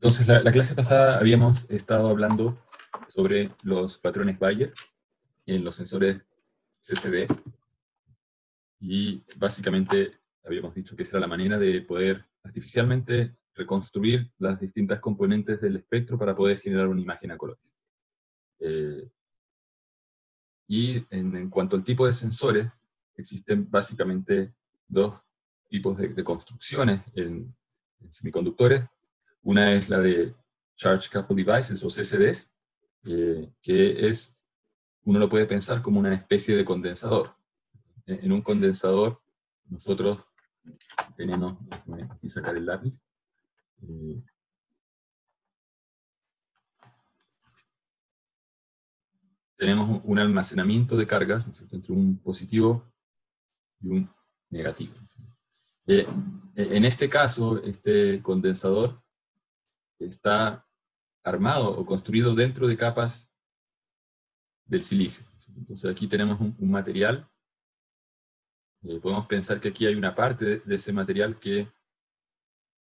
Entonces, la clase pasada habíamos estado hablando sobre los patrones Bayer en los sensores CCD, y básicamente habíamos dicho que esa era la manera de poder artificialmente reconstruir las distintas componentes del espectro para poder generar una imagen a colores. Y en cuanto al tipo de sensores, existen básicamente dos tipos de construcciones en semiconductores. Una es la de Charge Coupled Devices, o CCDs, que es, uno lo puede pensar como una especie de condensador. En un condensador nosotros tenemos, déjame aquí sacar el lápiz, tenemos un almacenamiento de cargas, ¿no es cierto?, entre un positivo y un negativo. En este caso, este condensador está armado o construido dentro de capas del silicio. Entonces aquí tenemos un material. Podemos pensar que aquí hay una parte de ese material que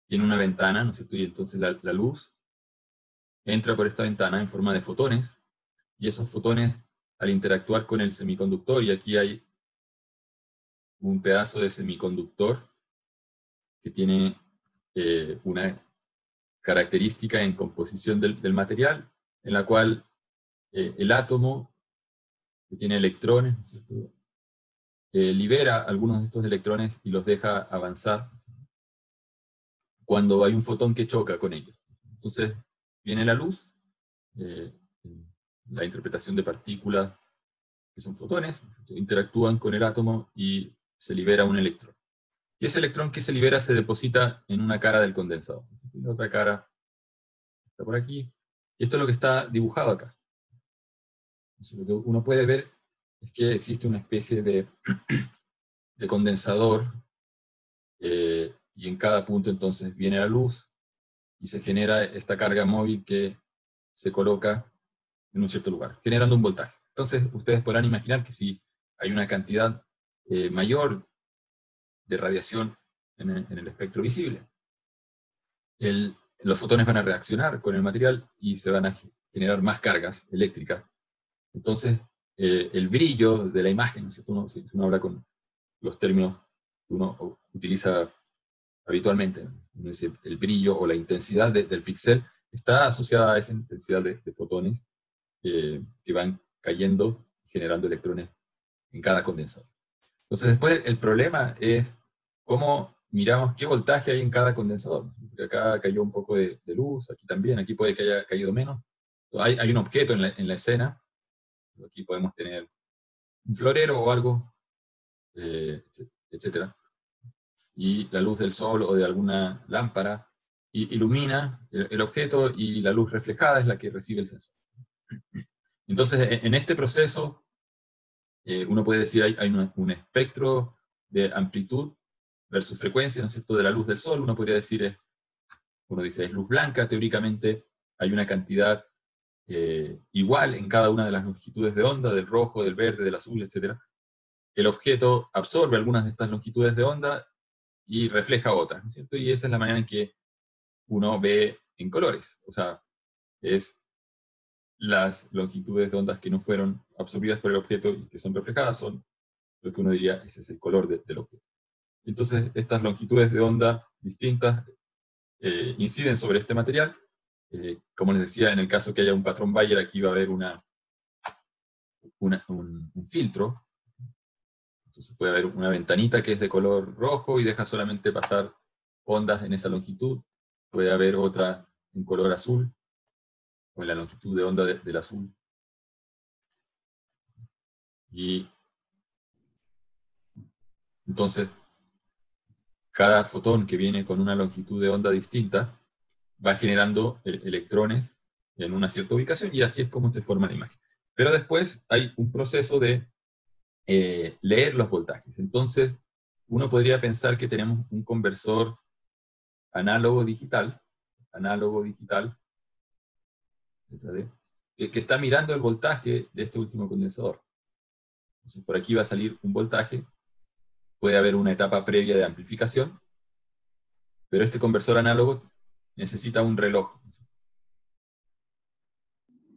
tiene una ventana, ¿no es cierto? Y entonces la luz entra por esta ventana en forma de fotones, y esos fotones, al interactuar con el semiconductor, y aquí hay un pedazo de semiconductor que tiene una característica en composición del material, en la cual el átomo, que tiene electrones, ¿no es cierto?, libera algunos de estos electrones y los deja avanzar cuando hay un fotón que choca con ellos. Entonces viene la luz, la interpretación de partículas que son fotones, interactúan con el átomo y se libera un electrón. Y ese electrón que se libera se deposita en una cara del condensador. La otra cara está por aquí. Y esto es lo que está dibujado acá. Entonces, lo que uno puede ver es que existe una especie de condensador, y en cada punto entonces viene la luz y se genera esta carga móvil que se coloca en un cierto lugar, generando un voltaje. Entonces ustedes podrán imaginar que si hay una cantidad mayor de radiación en el espectro visible, los fotones van a reaccionar con el material y se van a generar más cargas eléctricas. Entonces el brillo de la imagen, si uno habla con los términos que uno utiliza habitualmente, el brillo o la intensidad del píxel está asociada a esa intensidad de fotones que van cayendo, generando electrones en cada condensador. Entonces después el problema es cómo miramos qué voltaje hay en cada condensador. Porque acá cayó un poco de luz, aquí también, aquí puede que haya caído menos. Hay un objeto en la escena, aquí podemos tener un florero o algo, etc. Y la luz del sol o de alguna lámpara ilumina el objeto, y la luz reflejada es la que recibe el sensor. Entonces, en este proceso, uno puede decir hay un espectro de amplitud versus frecuencia, ¿no es cierto?, de la luz del sol. Uno podría decir, uno dice es luz blanca, teóricamente hay una cantidad igual en cada una de las longitudes de onda, del rojo, del verde, del azul, etc. El objeto absorbe algunas de estas longitudes de onda y refleja otras, ¿no es cierto? Y esa es la manera en que uno ve en colores. O sea, es las longitudes de ondas que no fueron absorbidas por el objeto y que son reflejadas, son lo que uno diría, ese es el color del objeto. Entonces, estas longitudes de onda distintas inciden sobre este material. Como les decía, en el caso que haya un patrón Bayer, aquí va a haber un filtro. Entonces puede haber una ventanita que es de color rojo y deja solamente pasar ondas en esa longitud. Puede haber otra en color azul, o en la longitud de onda del azul. Y entonces, cada fotón que viene con una longitud de onda distinta va generando electrones en una cierta ubicación, y así es como se forma la imagen. Pero después hay un proceso de leer los voltajes. Entonces, uno podría pensar que tenemos un conversor análogo-digital, que está mirando el voltaje de este último condensador. Entonces, por aquí va a salir un voltaje, puede haber una etapa previa de amplificación, pero este conversor análogo necesita un reloj.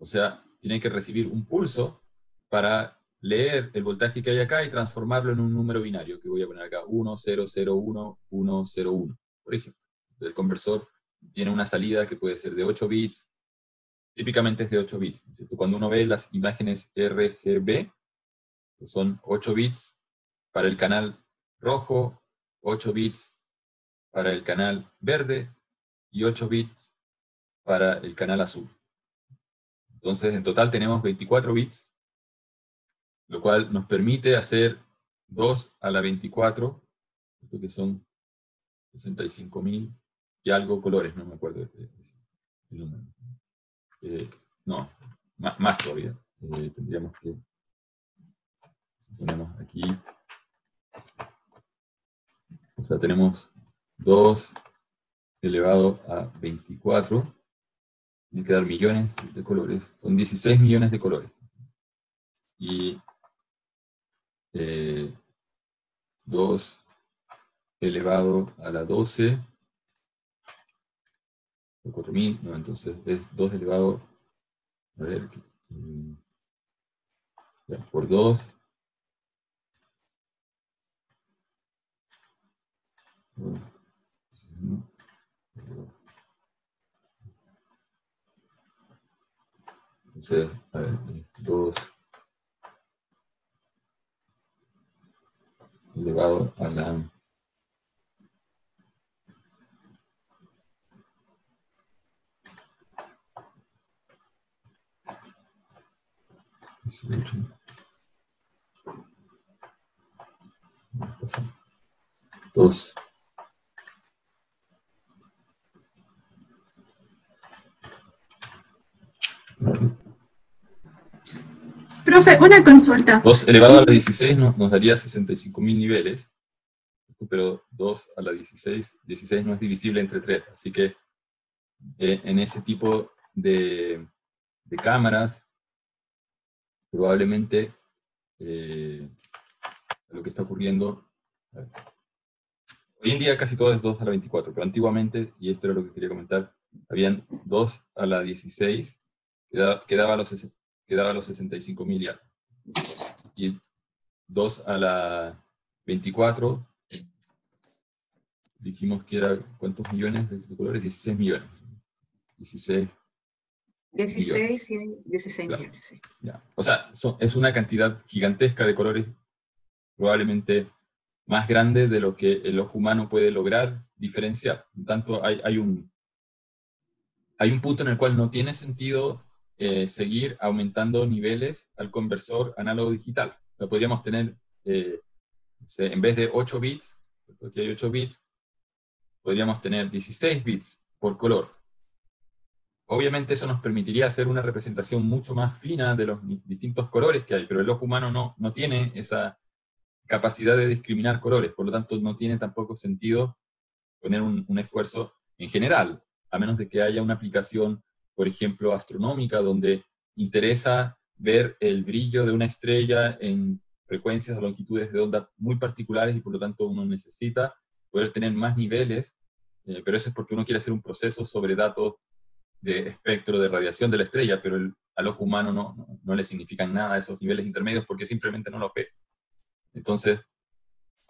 O sea, tiene que recibir un pulso para leer el voltaje que hay acá y transformarlo en un número binario, que voy a poner acá, 1001, 101, por ejemplo. El conversor tiene una salida que puede ser de 8 bits, típicamente es de 8 bits. ¿Cierto? Cuando uno ve las imágenes RGB, que son 8 bits para el canal rojo, 8 bits para el canal verde y 8 bits para el canal azul. Entonces, en total tenemos 24 bits, lo cual nos permite hacer 2 a la 24, que son 65.000 y algo colores, no me acuerdo el número. No, más todavía. Tendríamos que... Tenemos aquí... O sea, tenemos 2 elevado a 24. Tiene que dar millones de colores. Son 16 millones de colores. Y 2 elevado a la 12, 4.000, no, entonces es 2 elevado, a ver, ya, por 2, entonces, a ver, 2 elevado a la 18. 2. Profe, una consulta. 2 elevado a la 16 nos daría 65.000 niveles, pero 2 a la 16 no es divisible entre 3, así que en ese tipo de cámaras, probablemente lo que está ocurriendo... Hoy en día casi todo es 2 a la 24, pero antiguamente, y esto era lo que quería comentar, habían 2 a la 16, que daba los 65.000 y algo. Y 2 a la 24, dijimos que era, ¿cuántos millones de colores? 16 millones. 16 16 y 16 claro. millones, sí. Ya. O sea, es una cantidad gigantesca de colores, probablemente más grande de lo que el ojo humano puede lograr diferenciar. Por tanto, hay un punto en el cual no tiene sentido seguir aumentando niveles al conversor análogo-digital. Podríamos tener, en vez de 8 bits, porque hay 8 bits, podríamos tener 16 bits por color. Obviamente eso nos permitiría hacer una representación mucho más fina de los distintos colores que hay, pero el ojo humano no tiene esa capacidad de discriminar colores, por lo tanto no tiene tampoco sentido poner un esfuerzo en general, a menos de que haya una aplicación, por ejemplo, astronómica, donde interesa ver el brillo de una estrella en frecuencias o longitudes de onda muy particulares y por lo tanto uno necesita poder tener más niveles, pero eso es porque uno quiere hacer un proceso sobre datos de espectro de radiación de la estrella, pero al ojo humano no le significan nada esos niveles intermedios porque simplemente no los ve. Entonces,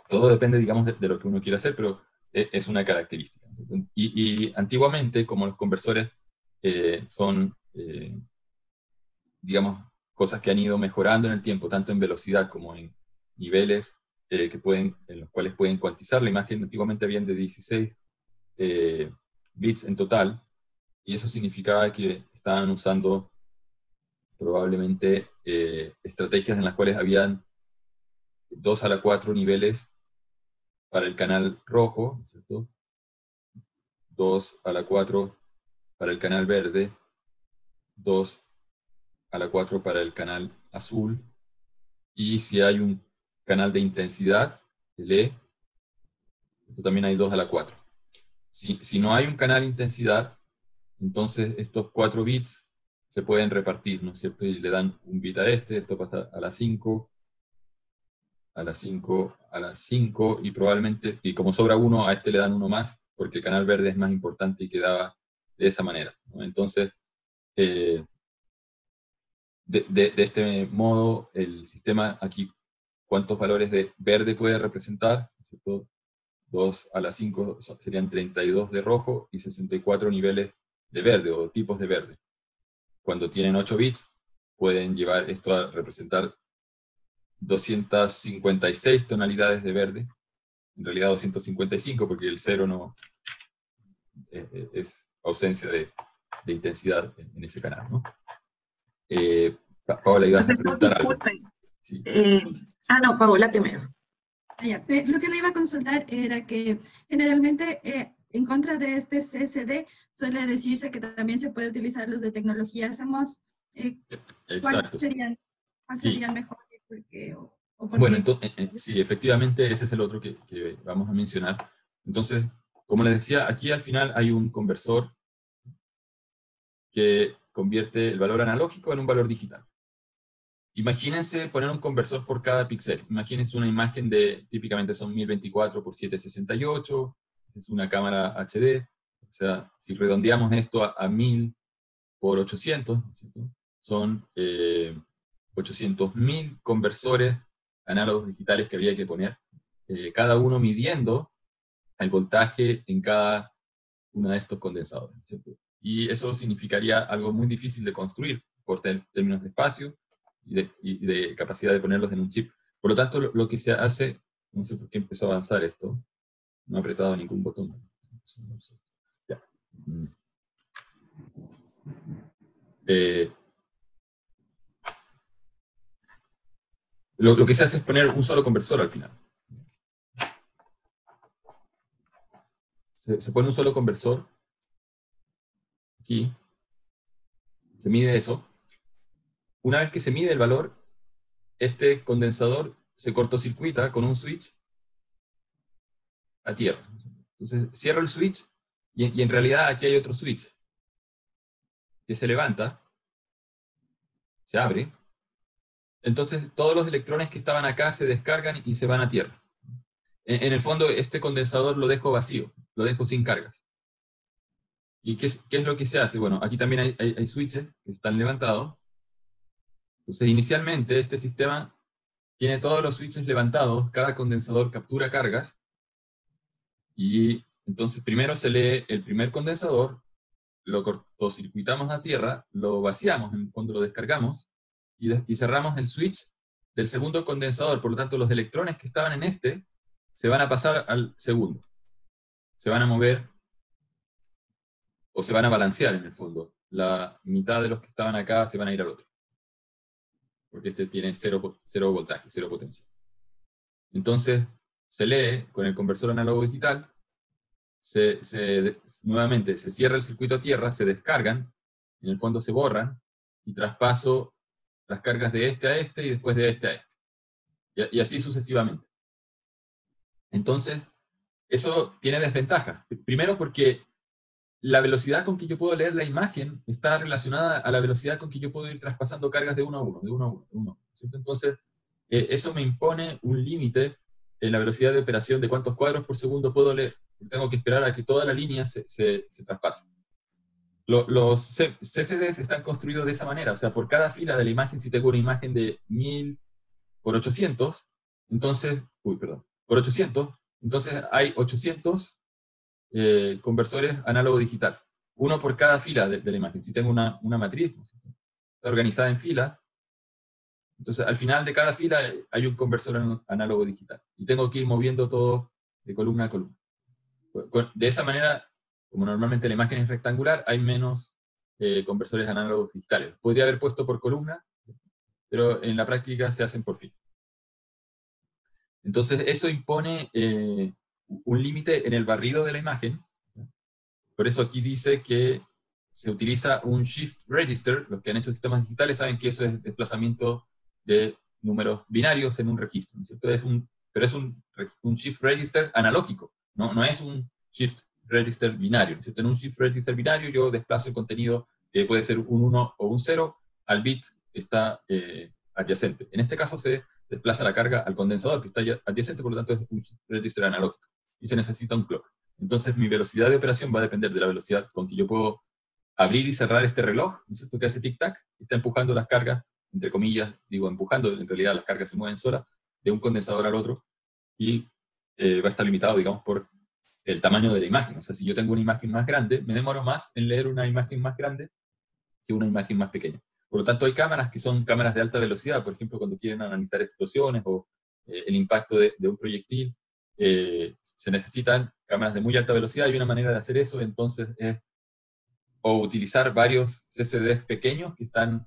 todo depende, digamos, de lo que uno quiera hacer, pero es una característica. Y antiguamente, como los conversores son, digamos, cosas que han ido mejorando en el tiempo, tanto en velocidad como en niveles en los cuales pueden cuantizar la imagen, antiguamente habían de 16 bits en total, y eso significaba que estaban usando probablemente estrategias en las cuales habían 2 a la 4 niveles para el canal rojo, ¿cierto? 2 a la 4 para el canal verde, 2 a la 4 para el canal azul, y si hay un canal de intensidad, el E, también hay 2 a la 4. Si no hay un canal de intensidad, entonces estos 4 bits se pueden repartir, ¿no es cierto? Y le dan un bit a esto pasa a la 5, a la 5, a la 5, y probablemente, y como sobra uno, a este le dan uno más, porque el canal verde es más importante y quedaba de esa manera, ¿no? Entonces, de este modo, el sistema aquí, ¿cuántos valores de verde puede representar? ¿Cierto? 2 a la 5 serían 32 de rojo y 64 niveles de verde o tipos de verde. Cuando tienen 8 bits, pueden llevar esto a representar 256 tonalidades de verde, en realidad 255 porque el 0 no es ausencia de intensidad en ese canal, ¿no? Paola, ibas a Profesor, preguntar algo. disculpe. Sí. No, Paola primero. Lo que le iba a consultar era que generalmente en contra de este CCD suele decirse que también se puede utilizar los de tecnología SMOS. ¿Cuáles Exacto. serían Sí. mejor? ¿Por qué? ¿O por Bueno, qué? entonces, sí, efectivamente ese es el otro que vamos a mencionar. Entonces, como les decía, aquí al final hay un conversor que convierte el valor analógico en un valor digital. Imagínense poner un conversor por cada píxel. Imagínense una imagen de, típicamente son 1024 por 768, es una cámara HD. O sea, si redondeamos esto a 1000 por 800, ¿cierto? Son 800.000 conversores análogos digitales que habría que poner, cada uno midiendo el voltaje en cada uno de estos condensadores, ¿cierto? Y eso significaría algo muy difícil de construir por términos de espacio y de capacidad de ponerlos en un chip. Por lo tanto, lo que se hace, no sé por qué empezó a avanzar esto, no he apretado ningún botón. Ya. Lo que se hace es poner un solo conversor al final. Se pone un solo conversor, aquí, se mide eso. Una vez que se mide el valor, este condensador se cortocircuita con un switch a tierra. Entonces cierro el switch y en realidad aquí hay otro switch que se levanta, se abre. Entonces todos los electrones que estaban acá se descargan y se van a tierra. En el fondo este condensador lo dejo vacío, lo dejo sin cargas. ¿Y qué es lo que se hace? Bueno, aquí también hay switches que están levantados. Entonces inicialmente este sistema tiene todos los switches levantados, cada condensador captura cargas, y entonces primero se lee el primer condensador, lo cortocircuitamos a tierra, lo vaciamos, en el fondo lo descargamos, y cerramos el switch del segundo condensador. Por lo tanto, los electrones que estaban en este se van a pasar al segundo. Se van a mover, o se van a balancear en el fondo. La mitad de los que estaban acá se van a ir al otro. Porque este tiene cero voltaje, cero potencia. Entonces, se lee con el conversor análogo digital, nuevamente se cierra el circuito a tierra, se descargan, en el fondo se borran, y traspaso las cargas de este a este y después de este a este. Y así sucesivamente. Entonces, eso tiene desventajas. Primero porque la velocidad con que yo puedo leer la imagen está relacionada a la velocidad con que yo puedo ir traspasando cargas de uno a uno, de uno a uno, de uno. ¿Cierto? Entonces, eso me impone un límite en la velocidad de operación de cuántos cuadros por segundo puedo leer. Tengo que esperar a que toda la línea se traspase. Los CCDs están construidos de esa manera, o sea, por cada fila de la imagen, si tengo una imagen de 1000 por 800, entonces, por 800, entonces hay 800 conversores análogo digital, uno por cada fila de la imagen. Si tengo una matriz, ¿no? Está organizada en filas, entonces al final de cada fila hay un conversor análogo digital, y tengo que ir moviendo todo de columna a columna. De esa manera, como normalmente la imagen es rectangular, hay menos conversores análogos digitales. Podría haber puesto por columna, pero en la práctica se hacen por fila. Entonces eso impone un límite en el barrido de la imagen. Por eso aquí dice que se utiliza un shift register. Los que han hecho sistemas digitales saben que eso es desplazamiento de números binarios en un registro, ¿no es cierto? Pero es un shift register analógico, no es un shift register binario, ¿no es cierto? En un shift register binario yo desplazo el contenido, que puede ser un 1 o un 0, al bit que está adyacente. En este caso se desplaza la carga al condensador que está adyacente, por lo tanto es un shift register analógico, y se necesita un clock. Entonces mi velocidad de operación va a depender de la velocidad con que yo puedo abrir y cerrar este reloj, ¿no es cierto?, que hace tic-tac, está empujando las cargas, entre comillas, digo empujando, en realidad las cargas se mueven solas, de un condensador al otro, y va a estar limitado, digamos, por el tamaño de la imagen. O sea, si yo tengo una imagen más grande, me demoro más en leer una imagen más grande que una imagen más pequeña. Por lo tanto, hay cámaras que son cámaras de alta velocidad, por ejemplo, cuando quieren analizar explosiones o el impacto de un proyectil, se necesitan cámaras de muy alta velocidad, y una manera de hacer eso, entonces, es o utilizar varios CCDs pequeños que están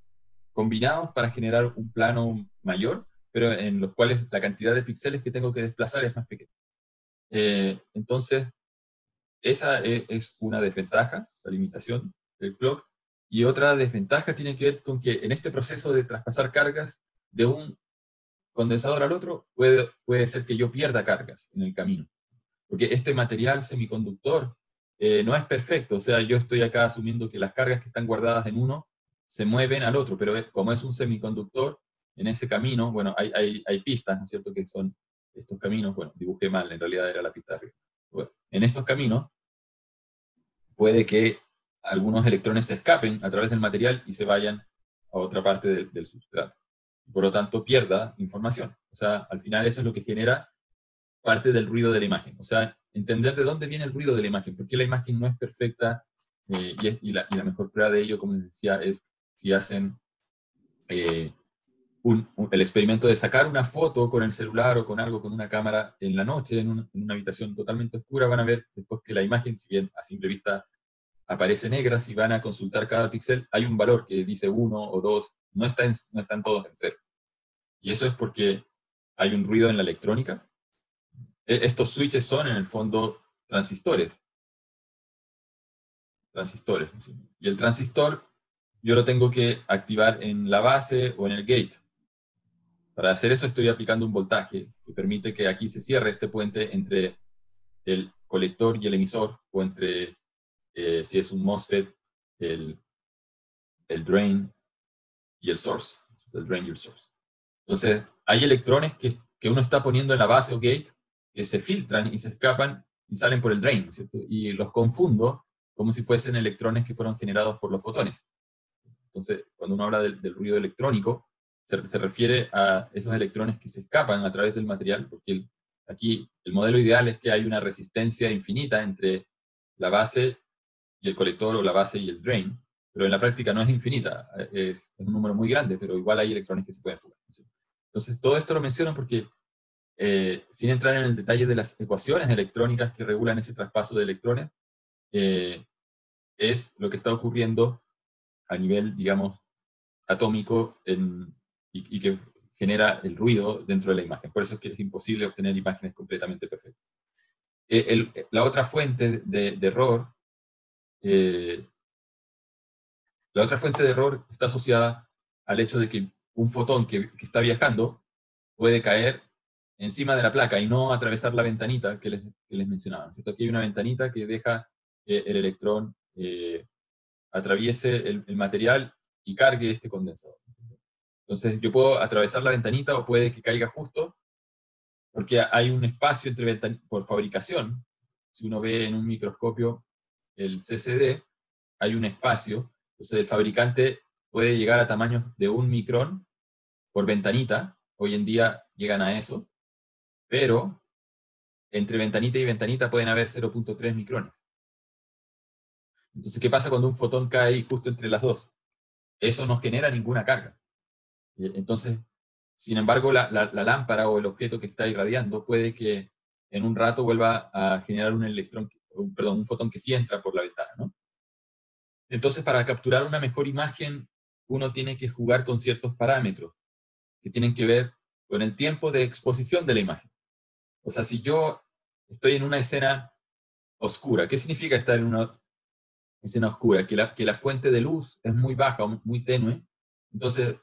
combinados para generar un plano mayor, pero en los cuales la cantidad de píxeles que tengo que desplazar es más pequeña. Entonces, esa es una desventaja, la limitación del clock. Y otra desventaja tiene que ver con que en este proceso de traspasar cargas de un condensador al otro, puede ser que yo pierda cargas en el camino. Porque este material semiconductor no es perfecto. O sea, yo estoy acá asumiendo que las cargas que están guardadas en uno se mueven al otro, pero como es un semiconductor, en ese camino, bueno, hay pistas, ¿no es cierto?, que son estos caminos. Bueno, dibujé mal, en realidad era la pista de arriba. Bueno, en estos caminos puede que algunos electrones se escapen a través del material y se vayan a otra parte del sustrato. Por lo tanto, pierda información. O sea, al final eso es lo que genera parte del ruido de la imagen. O sea, entender de dónde viene el ruido de la imagen, porque la imagen no es perfecta, y la mejor prueba de ello, como les decía, es si hacen el experimento de sacar una foto con el celular o con algo, con una cámara en la noche, en una habitación totalmente oscura. Van a ver después que la imagen, si bien a simple vista aparece negra, si van a consultar cada píxel, hay un valor que dice 1 o 2, no están todos en 0. Y eso es porque hay un ruido en la electrónica. Estos switches son, en el fondo, transistores. Y el transistor yo lo tengo que activar en la base o en el gate. Para hacer eso estoy aplicando un voltaje que permite que aquí se cierre este puente entre el colector y el emisor, o entre, si es un MOSFET, el drain y el source. El drain y el source. Entonces, hay electrones que uno está poniendo en la base o gate que se filtran y se escapan y salen por el drain, ¿no es cierto? Y los confundo como si fuesen electrones que fueron generados por los fotones. Entonces, cuando uno habla del ruido electrónico, se refiere a esos electrones que se escapan a través del material, porque aquí el modelo ideal es que hay una resistencia infinita entre la base y el colector, o la base y el drain, pero en la práctica no es infinita, es un número muy grande, pero igual hay electrones que se pueden fugar, ¿no? Entonces, todo esto lo menciono porque, sin entrar en el detalle de las ecuaciones electrónicas que regulan ese traspaso de electrones, es lo que está ocurriendo a nivel, digamos, atómico, y que genera el ruido dentro de la imagen. Por eso es que es imposible obtener imágenes completamente perfectas. La otra fuente de error, está asociada al hecho de que un fotón que está viajando puede caer encima de la placa y no atravesar la ventanita que les mencionaba, ¿cierto? Aquí hay una ventanita que deja el electrón atraviese el material y cargue este condensador. Entonces yo puedo atravesar la ventanita, o puede que caiga justo, porque hay un espacio entre ventanitas por fabricación. Si uno ve en un microscopio el CCD, hay un espacio. Entonces el fabricante puede llegar a tamaños de 1 micrón por ventanita. Hoy en día llegan a eso, pero entre ventanita y ventanita pueden haber 0.3 micrones. Entonces, ¿qué pasa cuando un fotón cae justo entre las dos? Eso no genera ninguna carga. Entonces, sin embargo, la lámpara o el objeto que está irradiando puede que en un rato vuelva a generar un fotón que sí entra por la ventana, ¿no? Entonces, para capturar una mejor imagen, uno tiene que jugar con ciertos parámetros que tienen que ver con el tiempo de exposición de la imagen. O sea, si yo estoy en una escena oscura, ¿qué significa estar en una escena oscura? Que la fuente de luz es muy baja, muy tenue. Entonces,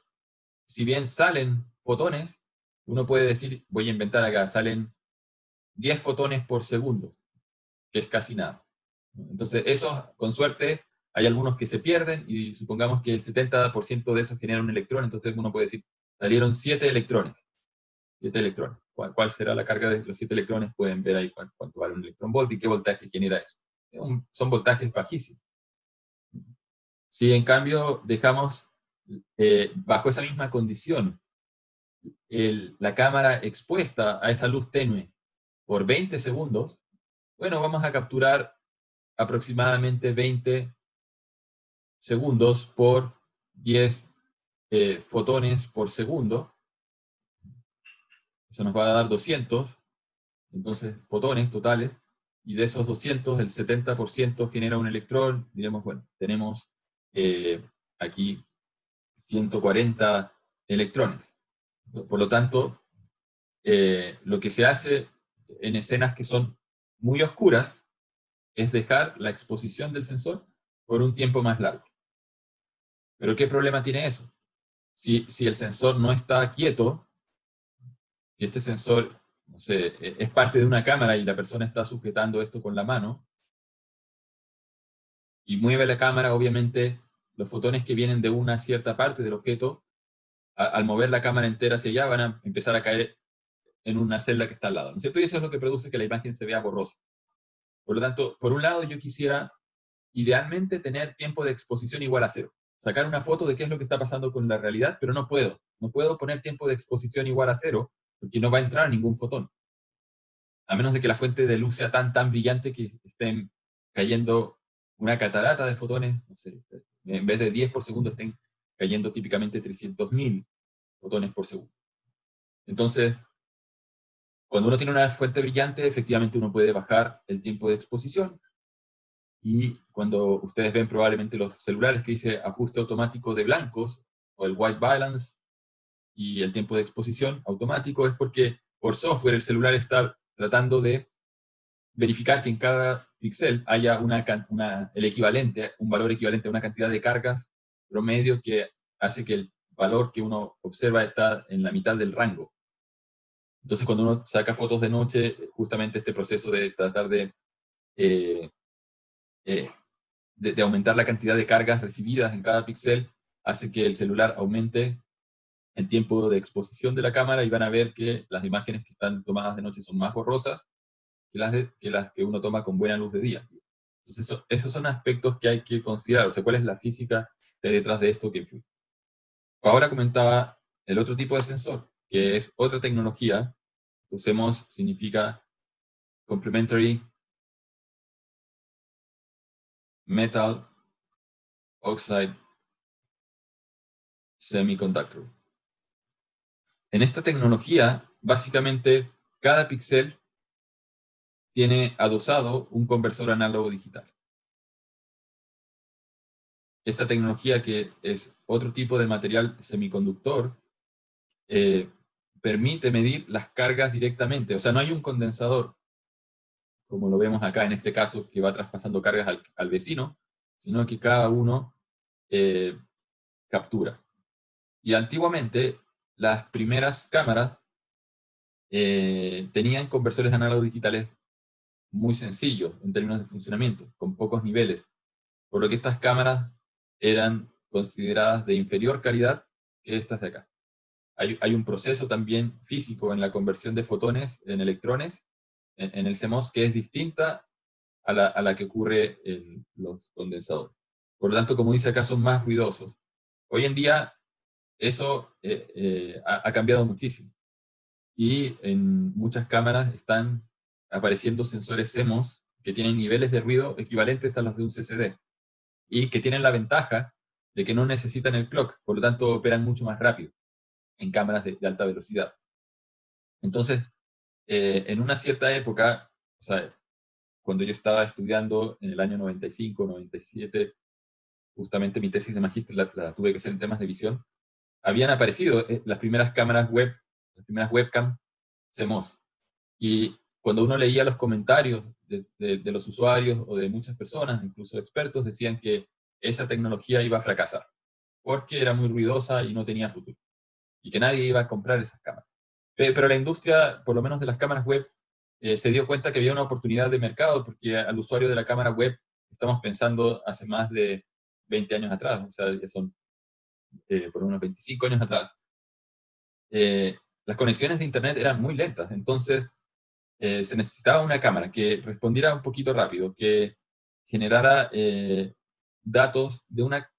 si bien salen fotones, uno puede decir, voy a inventar acá, salen 10 fotones por segundo, que es casi nada. Entonces, esos, con suerte, hay algunos que se pierden, y supongamos que el 70% de esos genera un electrón. Entonces uno puede decir, salieron 7 electrones. 7 electrones. cuál será la carga de los 7 electrones, pueden ver ahí cuánto vale un electronvolt y qué voltaje genera eso. Son voltajes bajísimos. Si en cambio dejamos bajo esa misma condición la cámara expuesta a esa luz tenue por 20 segundos, bueno, vamos a capturar aproximadamente 20 segundos por 10 fotones por segundo. Eso nos va a dar 200, entonces, fotones totales, y de esos 200, el 70% genera un electrón. Diremos, bueno, tenemos aquí 140 electrones. Por lo tanto, lo que se hace en escenas que son muy oscuras es dejar la exposición del sensor por un tiempo más largo. ¿Pero qué problema tiene eso? Si el sensor no está quieto, si este sensor, no sé, es parte de una cámara y la persona está sujetando esto con la mano, y mueve la cámara, obviamente los fotones que vienen de una cierta parte del objeto, al mover la cámara entera hacia allá, van a empezar a caer en una celda que está al lado, ¿no es cierto? Y eso es lo que produce que la imagen se vea borrosa. Por lo tanto, por un lado yo quisiera idealmente tener tiempo de exposición igual a 0. Sacar una foto de qué es lo que está pasando con la realidad, pero no puedo. No puedo poner tiempo de exposición igual a 0, porque no va a entrar ningún fotón. A menos de que la fuente de luz sea tan brillante que estén cayendo una catarata de fotones, no sé, en vez de 10 por segundo estén cayendo típicamente 300.000 fotones por segundo. Entonces, cuando uno tiene una fuente brillante, efectivamente uno puede bajar el tiempo de exposición, y cuando ustedes ven probablemente los celulares que dice ajuste automático de blancos, o el white balance, y el tiempo de exposición automático, es porque por software el celular está tratando de verificar que en cada píxel haya el equivalente, un valor equivalente a una cantidad de cargas promedio que hace que el valor que uno observa está en la mitad del rango. Entonces, cuando uno saca fotos de noche, justamente este proceso de tratar de aumentar la cantidad de cargas recibidas en cada píxel hace que el celular aumente el tiempo de exposición de la cámara, y van a ver que las imágenes que están tomadas de noche son más borrosas que las que uno toma con buena luz de día. Entonces, esos son aspectos que hay que considerar. O sea, cuál es la física que hay detrás de esto que influye. Ahora comentaba el otro tipo de sensor, que es otra tecnología. Usemos significa Complementary Metal Oxide Semiconductor. En esta tecnología, básicamente, cada píxel tiene adosado un conversor análogo digital. Esta tecnología, que es otro tipo de material semiconductor, permite medir las cargas directamente. O sea, no hay un condensador, como lo vemos acá en este caso, que va traspasando cargas al vecino, sino que cada uno captura. Y antiguamente, las primeras cámaras tenían conversores análogos digitales muy sencillos en términos de funcionamiento, con pocos niveles, por lo que estas cámaras eran consideradas de inferior calidad que estas de acá. Hay un proceso también físico en la conversión de fotones en electrones en el CMOS que es distinta a la que ocurre en los condensadores. Por lo tanto, como dice acá, son más ruidosos. Hoy en día eso ha cambiado muchísimo. Y en muchas cámaras están apareciendo sensores CMOS que tienen niveles de ruido equivalentes a los de un CCD, y que tienen la ventaja de que no necesitan el clock, por lo tanto operan mucho más rápido en cámaras de alta velocidad. Entonces, en una cierta época, o sea, cuando yo estaba estudiando en el año 95, 97, justamente mi tesis de magíster la tuve que hacer en temas de visión, habían aparecido las primeras cámaras web, las primeras webcam CMOS. Y cuando uno leía los comentarios de los usuarios o de muchas personas, incluso expertos, decían que esa tecnología iba a fracasar, porque era muy ruidosa y no tenía futuro, y que nadie iba a comprar esas cámaras. Pero la industria, por lo menos de las cámaras web, se dio cuenta que había una oportunidad de mercado, porque al usuario de la cámara web estamos pensando hace más de 20 años atrás, o sea, ya son por lo menos 25 años atrás. las conexiones de Internet eran muy lentas, entonces se necesitaba una cámara que respondiera un poquito rápido, que generara datos de una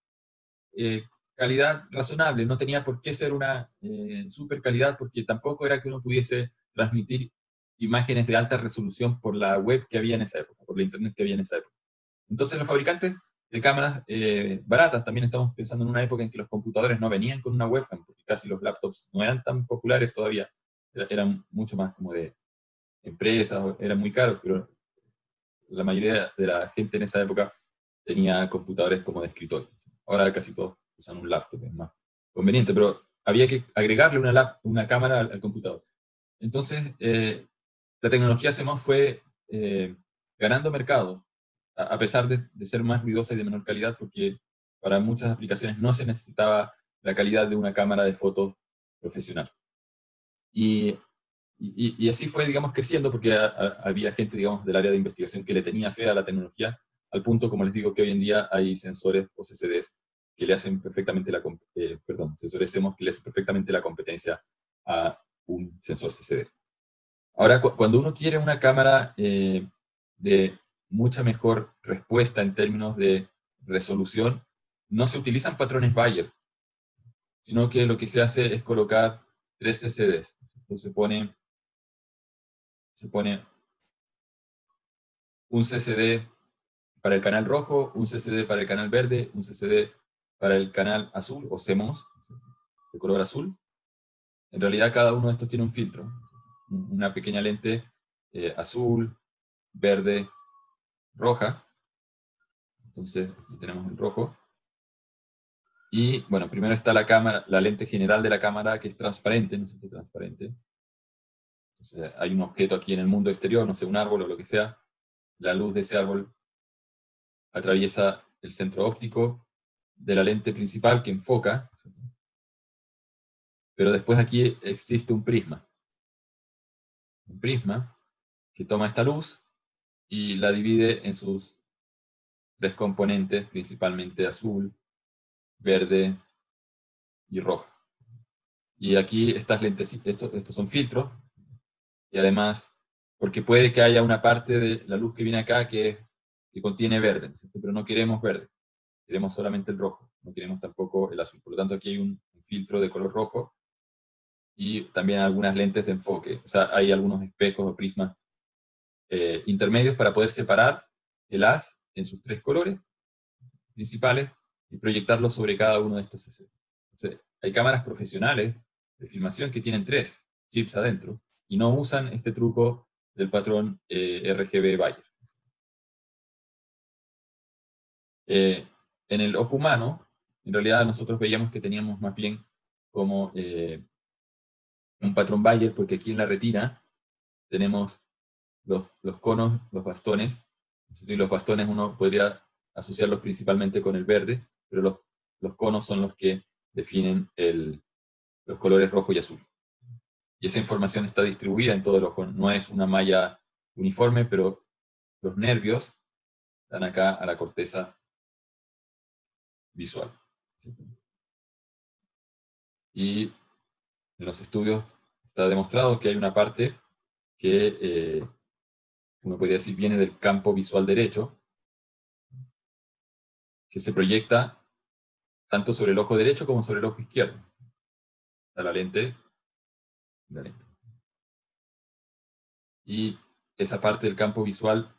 calidad razonable. No tenía por qué ser una super calidad, porque tampoco era que uno pudiese transmitir imágenes de alta resolución por la web que había en esa época, por la Internet que había en esa época. Entonces los fabricantes de cámaras baratas, también estamos pensando en una época en que los computadores no venían con una webcam, porque casi los laptops no eran tan populares todavía, eran mucho más como de empresas, eran muy caros, pero la mayoría de la gente en esa época tenía computadores como de escritorio. Ahora casi todos usan un laptop, es más conveniente, pero había que agregarle una cámara al computador. Entonces, la tecnología CMOS fue ganando mercado, a pesar de ser más ruidosa y de menor calidad, porque para muchas aplicaciones no se necesitaba la calidad de una cámara de fotos profesional. Y así fue, digamos, creciendo, porque había gente, digamos, del área de investigación que le tenía fe a la tecnología, al punto, como les digo, que hoy en día hay sensores o CCDs que le hacen perfectamente sensores CMOS que le hacen perfectamente la competencia a un sensor CCD. Ahora, cuando uno quiere una cámara de mucha mejor respuesta en términos de resolución, no se utilizan patrones Bayer, sino que lo que se hace es colocar 3 CCDs. Entonces se pone un CCD para el canal rojo, un CCD para el canal verde, un CCD para el canal azul, o CMOS, de color azul. En realidad cada uno de estos tiene un filtro, una pequeña lente azul, verde, roja. Entonces tenemos el rojo. Y bueno, primero está la cámara, la lente general de la cámara, que es transparente, ¿no es cierto? Transparente. Entonces hay un objeto aquí en el mundo exterior, no sé, un árbol o lo que sea. La luz de ese árbol atraviesa el centro óptico de la lente principal que enfoca, pero después aquí existe un prisma. Un prisma que toma esta luz y la divide en sus 3 componentes, principalmente azul, verde y roja. Y aquí estas lentes, estos son filtros, y además, porque puede que haya una parte de la luz que viene acá que contiene verde, ¿no? Pero no queremos verde, queremos solamente el rojo, no queremos tampoco el azul. Por lo tanto, aquí hay un filtro de color rojo y también algunas lentes de enfoque. O sea, hay algunos espejos o prismas intermedios para poder separar el haz en sus 3 colores principales y proyectarlo sobre cada uno de estos CC. Entonces, hay cámaras profesionales de filmación que tienen 3 chips adentro y no usan este truco del patrón RGB Bayer. En el ojo humano, en realidad nosotros veíamos que teníamos más bien como un patrón Bayer, porque aquí en la retina tenemos los conos, los bastones, y los bastones uno podría asociarlos principalmente con el verde, pero los conos son los que definen los colores rojo y azul. Y esa información está distribuida en todo el ojo, no es una malla uniforme, pero los nervios dan acá a la corteza visual. Y en los estudios está demostrado que hay una parte que uno podría decir viene del campo visual derecho, que se proyecta tanto sobre el ojo derecho como sobre el ojo izquierdo. Está la lente. Y esa parte del campo visual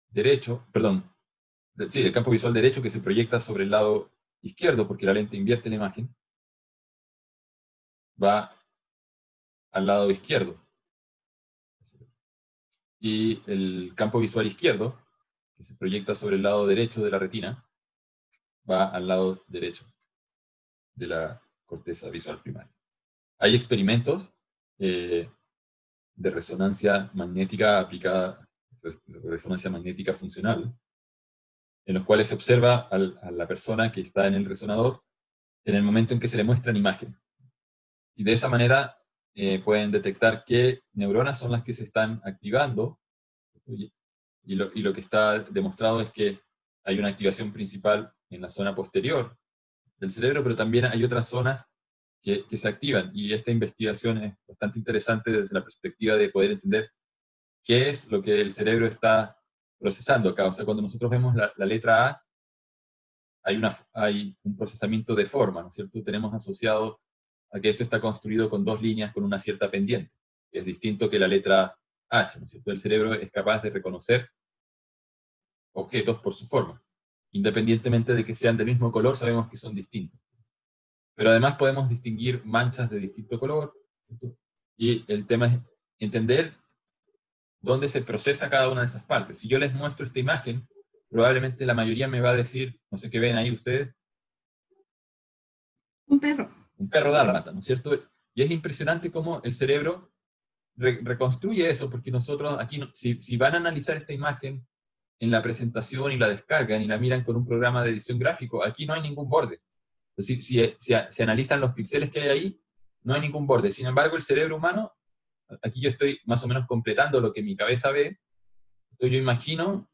derecho, el campo visual derecho que se proyecta sobre el lado izquierdo, porque la lente invierte la imagen, va al lado izquierdo. Y el campo visual izquierdo, que se proyecta sobre el lado derecho de la retina, va al lado derecho de la corteza visual primaria. Hay experimentos de resonancia magnética aplicada, resonancia magnética funcional, en los cuales se observa a la persona que está en el resonador en el momento en que se le muestran imágenes. Y de esa manera pueden detectar qué neuronas son las que se están activando, y lo que está demostrado es que hay una activación principal en la zona posterior del cerebro, pero también hay otras zonas que se activan. Y esta investigación es bastante interesante desde la perspectiva de poder entender qué es lo que el cerebro está procesando acá. O sea, cuando nosotros vemos la letra A, hay un procesamiento de forma, ¿no es cierto? Tenemos asociado a que esto está construido con dos líneas con una cierta pendiente, que es distinto que la letra H, ¿no es cierto? El cerebro es capaz de reconocer objetos por su forma. Independientemente de que sean del mismo color, sabemos que son distintos. Pero además podemos distinguir manchas de distinto color, ¿cierto? Y el tema es entender dónde se procesa cada una de esas partes. Si yo les muestro esta imagen, probablemente la mayoría me va a decir, no sé qué ven ahí ustedes. Un perro. Un perro dálmata, ¿no es cierto? Y es impresionante cómo el cerebro reconstruye eso, porque nosotros aquí, si van a analizar esta imagen en la presentación y la descargan y la miran con un programa de edición gráfico, aquí no hay ningún borde. Es decir, si analizan los píxeles que hay ahí, no hay ningún borde. Sin embargo, el cerebro humano, aquí yo estoy más o menos completando lo que mi cabeza ve, entonces yo imagino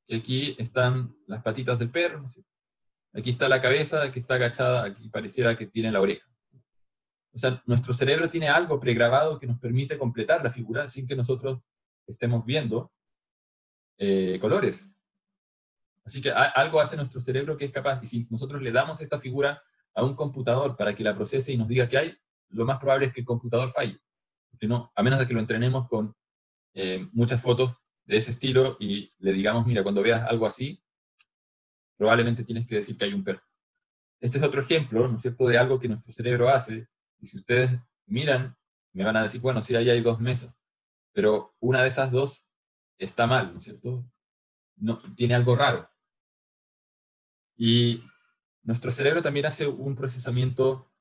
que aquí están las patitas del perro, ¿no es cierto? Aquí está la cabeza que está agachada, aquí pareciera que tiene la oreja. O sea, nuestro cerebro tiene algo pregrabado que nos permite completar la figura sin que nosotros estemos viendo colores. Así que algo hace nuestro cerebro que es capaz, y si nosotros le damos esta figura a un computador para que la procese y nos diga qué hay, lo más probable es que el computador falle. Porque no, a menos de que lo entrenemos con muchas fotos de ese estilo y le digamos, mira, cuando veas algo así, probablemente tienes que decir que hay un perro. Este es otro ejemplo, ¿no es cierto?, de algo que nuestro cerebro hace, y si ustedes miran, me van a decir, bueno, sí, ahí hay dos mesas, pero una de esas dos está mal, ¿no es cierto? No, tiene algo raro. Y nuestro cerebro también hace un procesamiento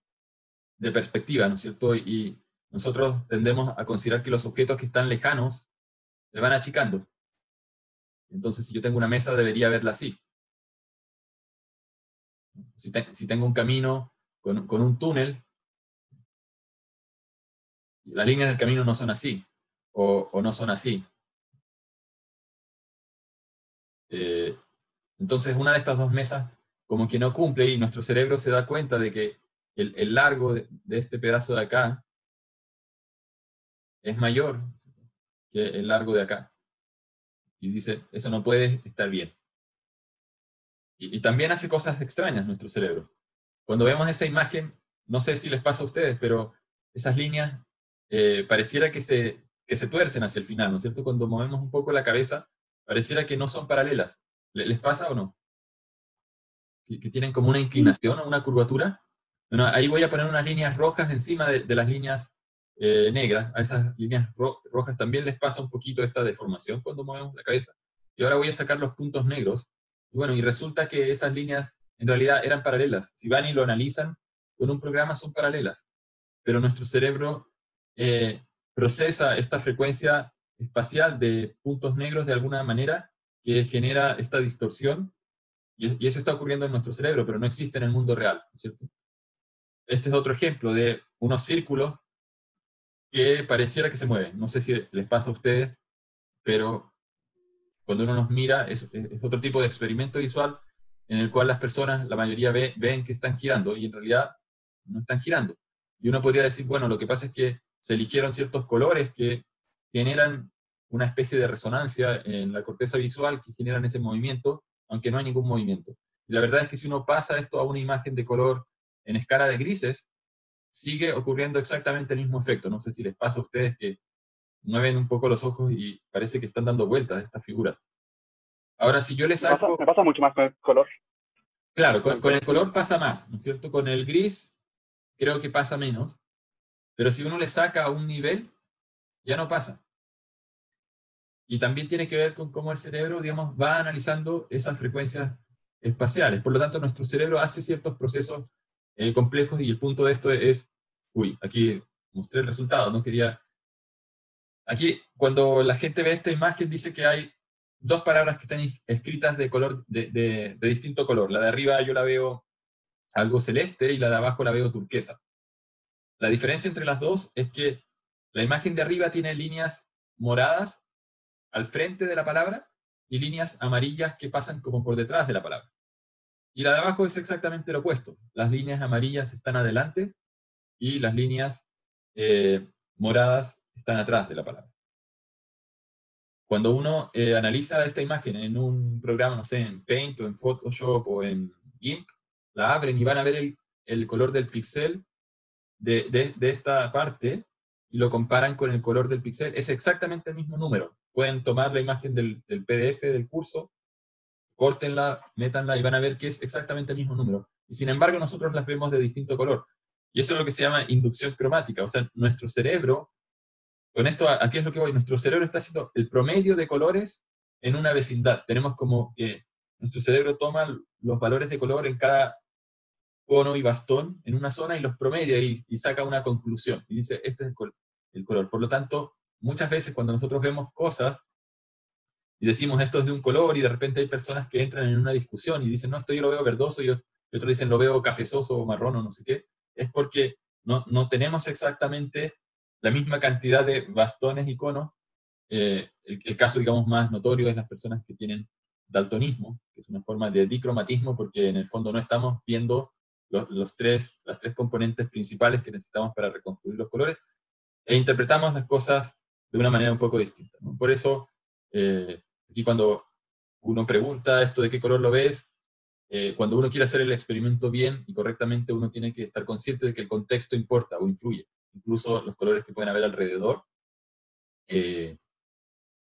de perspectiva, ¿no es cierto? Y nosotros tendemos a considerar que los objetos que están lejanos se van achicando. Entonces, si yo tengo una mesa, debería verla así. Si tengo un camino con un túnel, las líneas del camino no son así, o no son así. Entonces, una de estas dos mesas como que no cumple y nuestro cerebro se da cuenta de que el largo de este pedazo de acá es mayor que el largo de acá. Y dice, eso no puede estar bien. Y también hace cosas extrañas nuestro cerebro. Cuando vemos esa imagen, no sé si les pasa a ustedes, pero esas líneas pareciera que se tuercen hacia el final, ¿no es cierto? Cuando movemos un poco la cabeza, pareciera que no son paralelas. ¿Les pasa o no? Que tienen como una inclinación o una curvatura. Bueno, ahí voy a poner unas líneas rojas encima de las líneas negras. A esas líneas rojas también les pasa un poquito esta deformación cuando movemos la cabeza. Y ahora voy a sacar los puntos negros. Y bueno, y resulta que esas líneas en realidad eran paralelas. Si van y lo analizan con un programa son paralelas. Pero nuestro cerebro procesa esta frecuencia espacial de puntos negros de alguna manera que genera esta distorsión y eso está ocurriendo en nuestro cerebro, pero no existe en el mundo real, ¿cierto? Este es otro ejemplo de unos círculos que pareciera que se mueven. No sé si les pasa a ustedes, pero cuando uno nos mira, es otro tipo de experimento visual en el cual las personas, la mayoría ven que están girando y en realidad no están girando. Y uno podría decir, bueno, lo que pasa es que se eligieron ciertos colores que generan una especie de resonancia en la corteza visual que generan ese movimiento, aunque no hay ningún movimiento. Y la verdad es que si uno pasa esto a una imagen de color en escala de grises, sigue ocurriendo exactamente el mismo efecto. No sé si les pasa a ustedes que mueven un poco los ojos y parece que están dando vueltas a esta figura. Ahora, si yo le saco... Me pasa mucho más con el color. Claro, con el color pasa más, ¿no es cierto? Con el gris creo que pasa menos, pero si uno le saca a un nivel, ya no pasa. Y también tiene que ver con cómo el cerebro, digamos, va analizando esas frecuencias espaciales. Por lo tanto, nuestro cerebro hace ciertos procesos complejos y el punto de esto es, uy, aquí mostré el resultado, no quería... Aquí, cuando la gente ve esta imagen, dice que hay dos palabras que están escritas de color, de distinto color. La de arriba yo la veo algo celeste y la de abajo la veo turquesa. La diferencia entre las dos es que la imagen de arriba tiene líneas moradas al frente de la palabra y líneas amarillas que pasan como por detrás de la palabra. Y la de abajo es exactamente lo opuesto. Las líneas amarillas están adelante y las líneas moradas están atrás de la palabra. Cuando uno analiza esta imagen en un programa, no sé, en Paint o en Photoshop o en GIMP, la abren y van a ver el color del píxel de esta parte y lo comparan con el color del píxel. Es exactamente el mismo número. Pueden tomar la imagen del PDF del curso, córtenla, métanla y van a ver que es exactamente el mismo número. Y sin embargo, nosotros las vemos de distinto color. Y eso es lo que se llama inducción cromática. O sea, nuestro cerebro, con esto, aquí es lo que voy, nuestro cerebro está haciendo el promedio de colores en una vecindad. Tenemos como que nuestro cerebro toma los valores de color en cada cono y bastón en una zona y los promedia y saca una conclusión. Y dice, este es el color. Por lo tanto, muchas veces cuando nosotros vemos cosas y decimos esto es de un color y de repente hay personas que entran en una discusión y dicen, no, esto yo lo veo verdoso y otros dicen lo veo cafezoso o marrón o no sé qué, es porque no tenemos exactamente la misma cantidad de bastones y conos. El caso, digamos, más notorio es las personas que tienen daltonismo, que es una forma de dicromatismo porque en el fondo no estamos viendo las tres componentes principales que necesitamos para reconstruir los colores e interpretamos las cosas de una manera un poco distinta, ¿no? Por eso, aquí cuando uno pregunta esto de qué color lo ves, cuando uno quiere hacer el experimento bien y correctamente, uno tiene que estar consciente de que el contexto importa o influye. Incluso los colores que pueden haber alrededor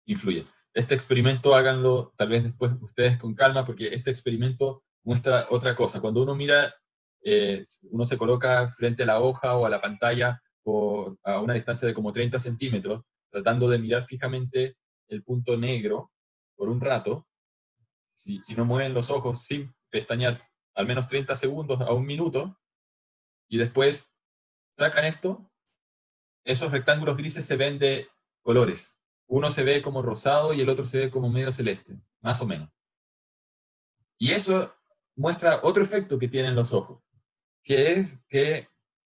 influyen. Este experimento háganlo tal vez después ustedes con calma, porque este experimento muestra otra cosa. Cuando uno mira, uno se coloca frente a la hoja o a la pantalla a una distancia de como 30 centímetros, tratando de mirar fijamente el punto negro por un rato. Si no mueven los ojos sin pestañear al menos 30 segundos a un minuto, y después sacan esto, esos rectángulos grises se ven de colores. Uno se ve como rosado y el otro se ve como medio celeste, más o menos. Y eso muestra otro efecto que tienen los ojos, que es que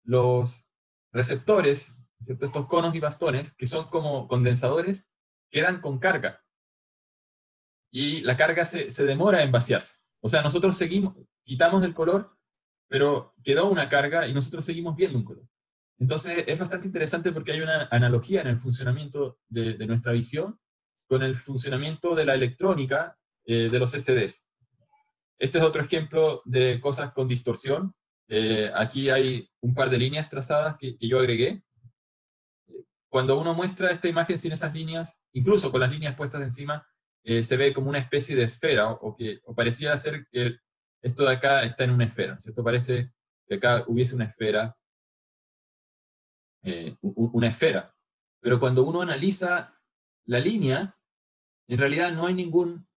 los receptores, ¿cierto?, estos conos y bastones, que son como condensadores, quedan con carga. Y la carga se demora en vaciarse. O sea, nosotros quitamos el color, pero quedó una carga y nosotros seguimos viendo un color. Entonces es bastante interesante porque hay una analogía en el funcionamiento de nuestra visión con el funcionamiento de la electrónica de los CCDs. Este es otro ejemplo de cosas con distorsión. Aquí hay un par de líneas trazadas que yo agregué. Cuando uno muestra esta imagen sin esas líneas, incluso con las líneas puestas encima, se ve como una especie de esfera, o pareciera ser que esto de acá está en una esfera, ¿cierto? Parece que acá hubiese una esfera, pero cuando uno analiza la línea, en realidad no hay ningún,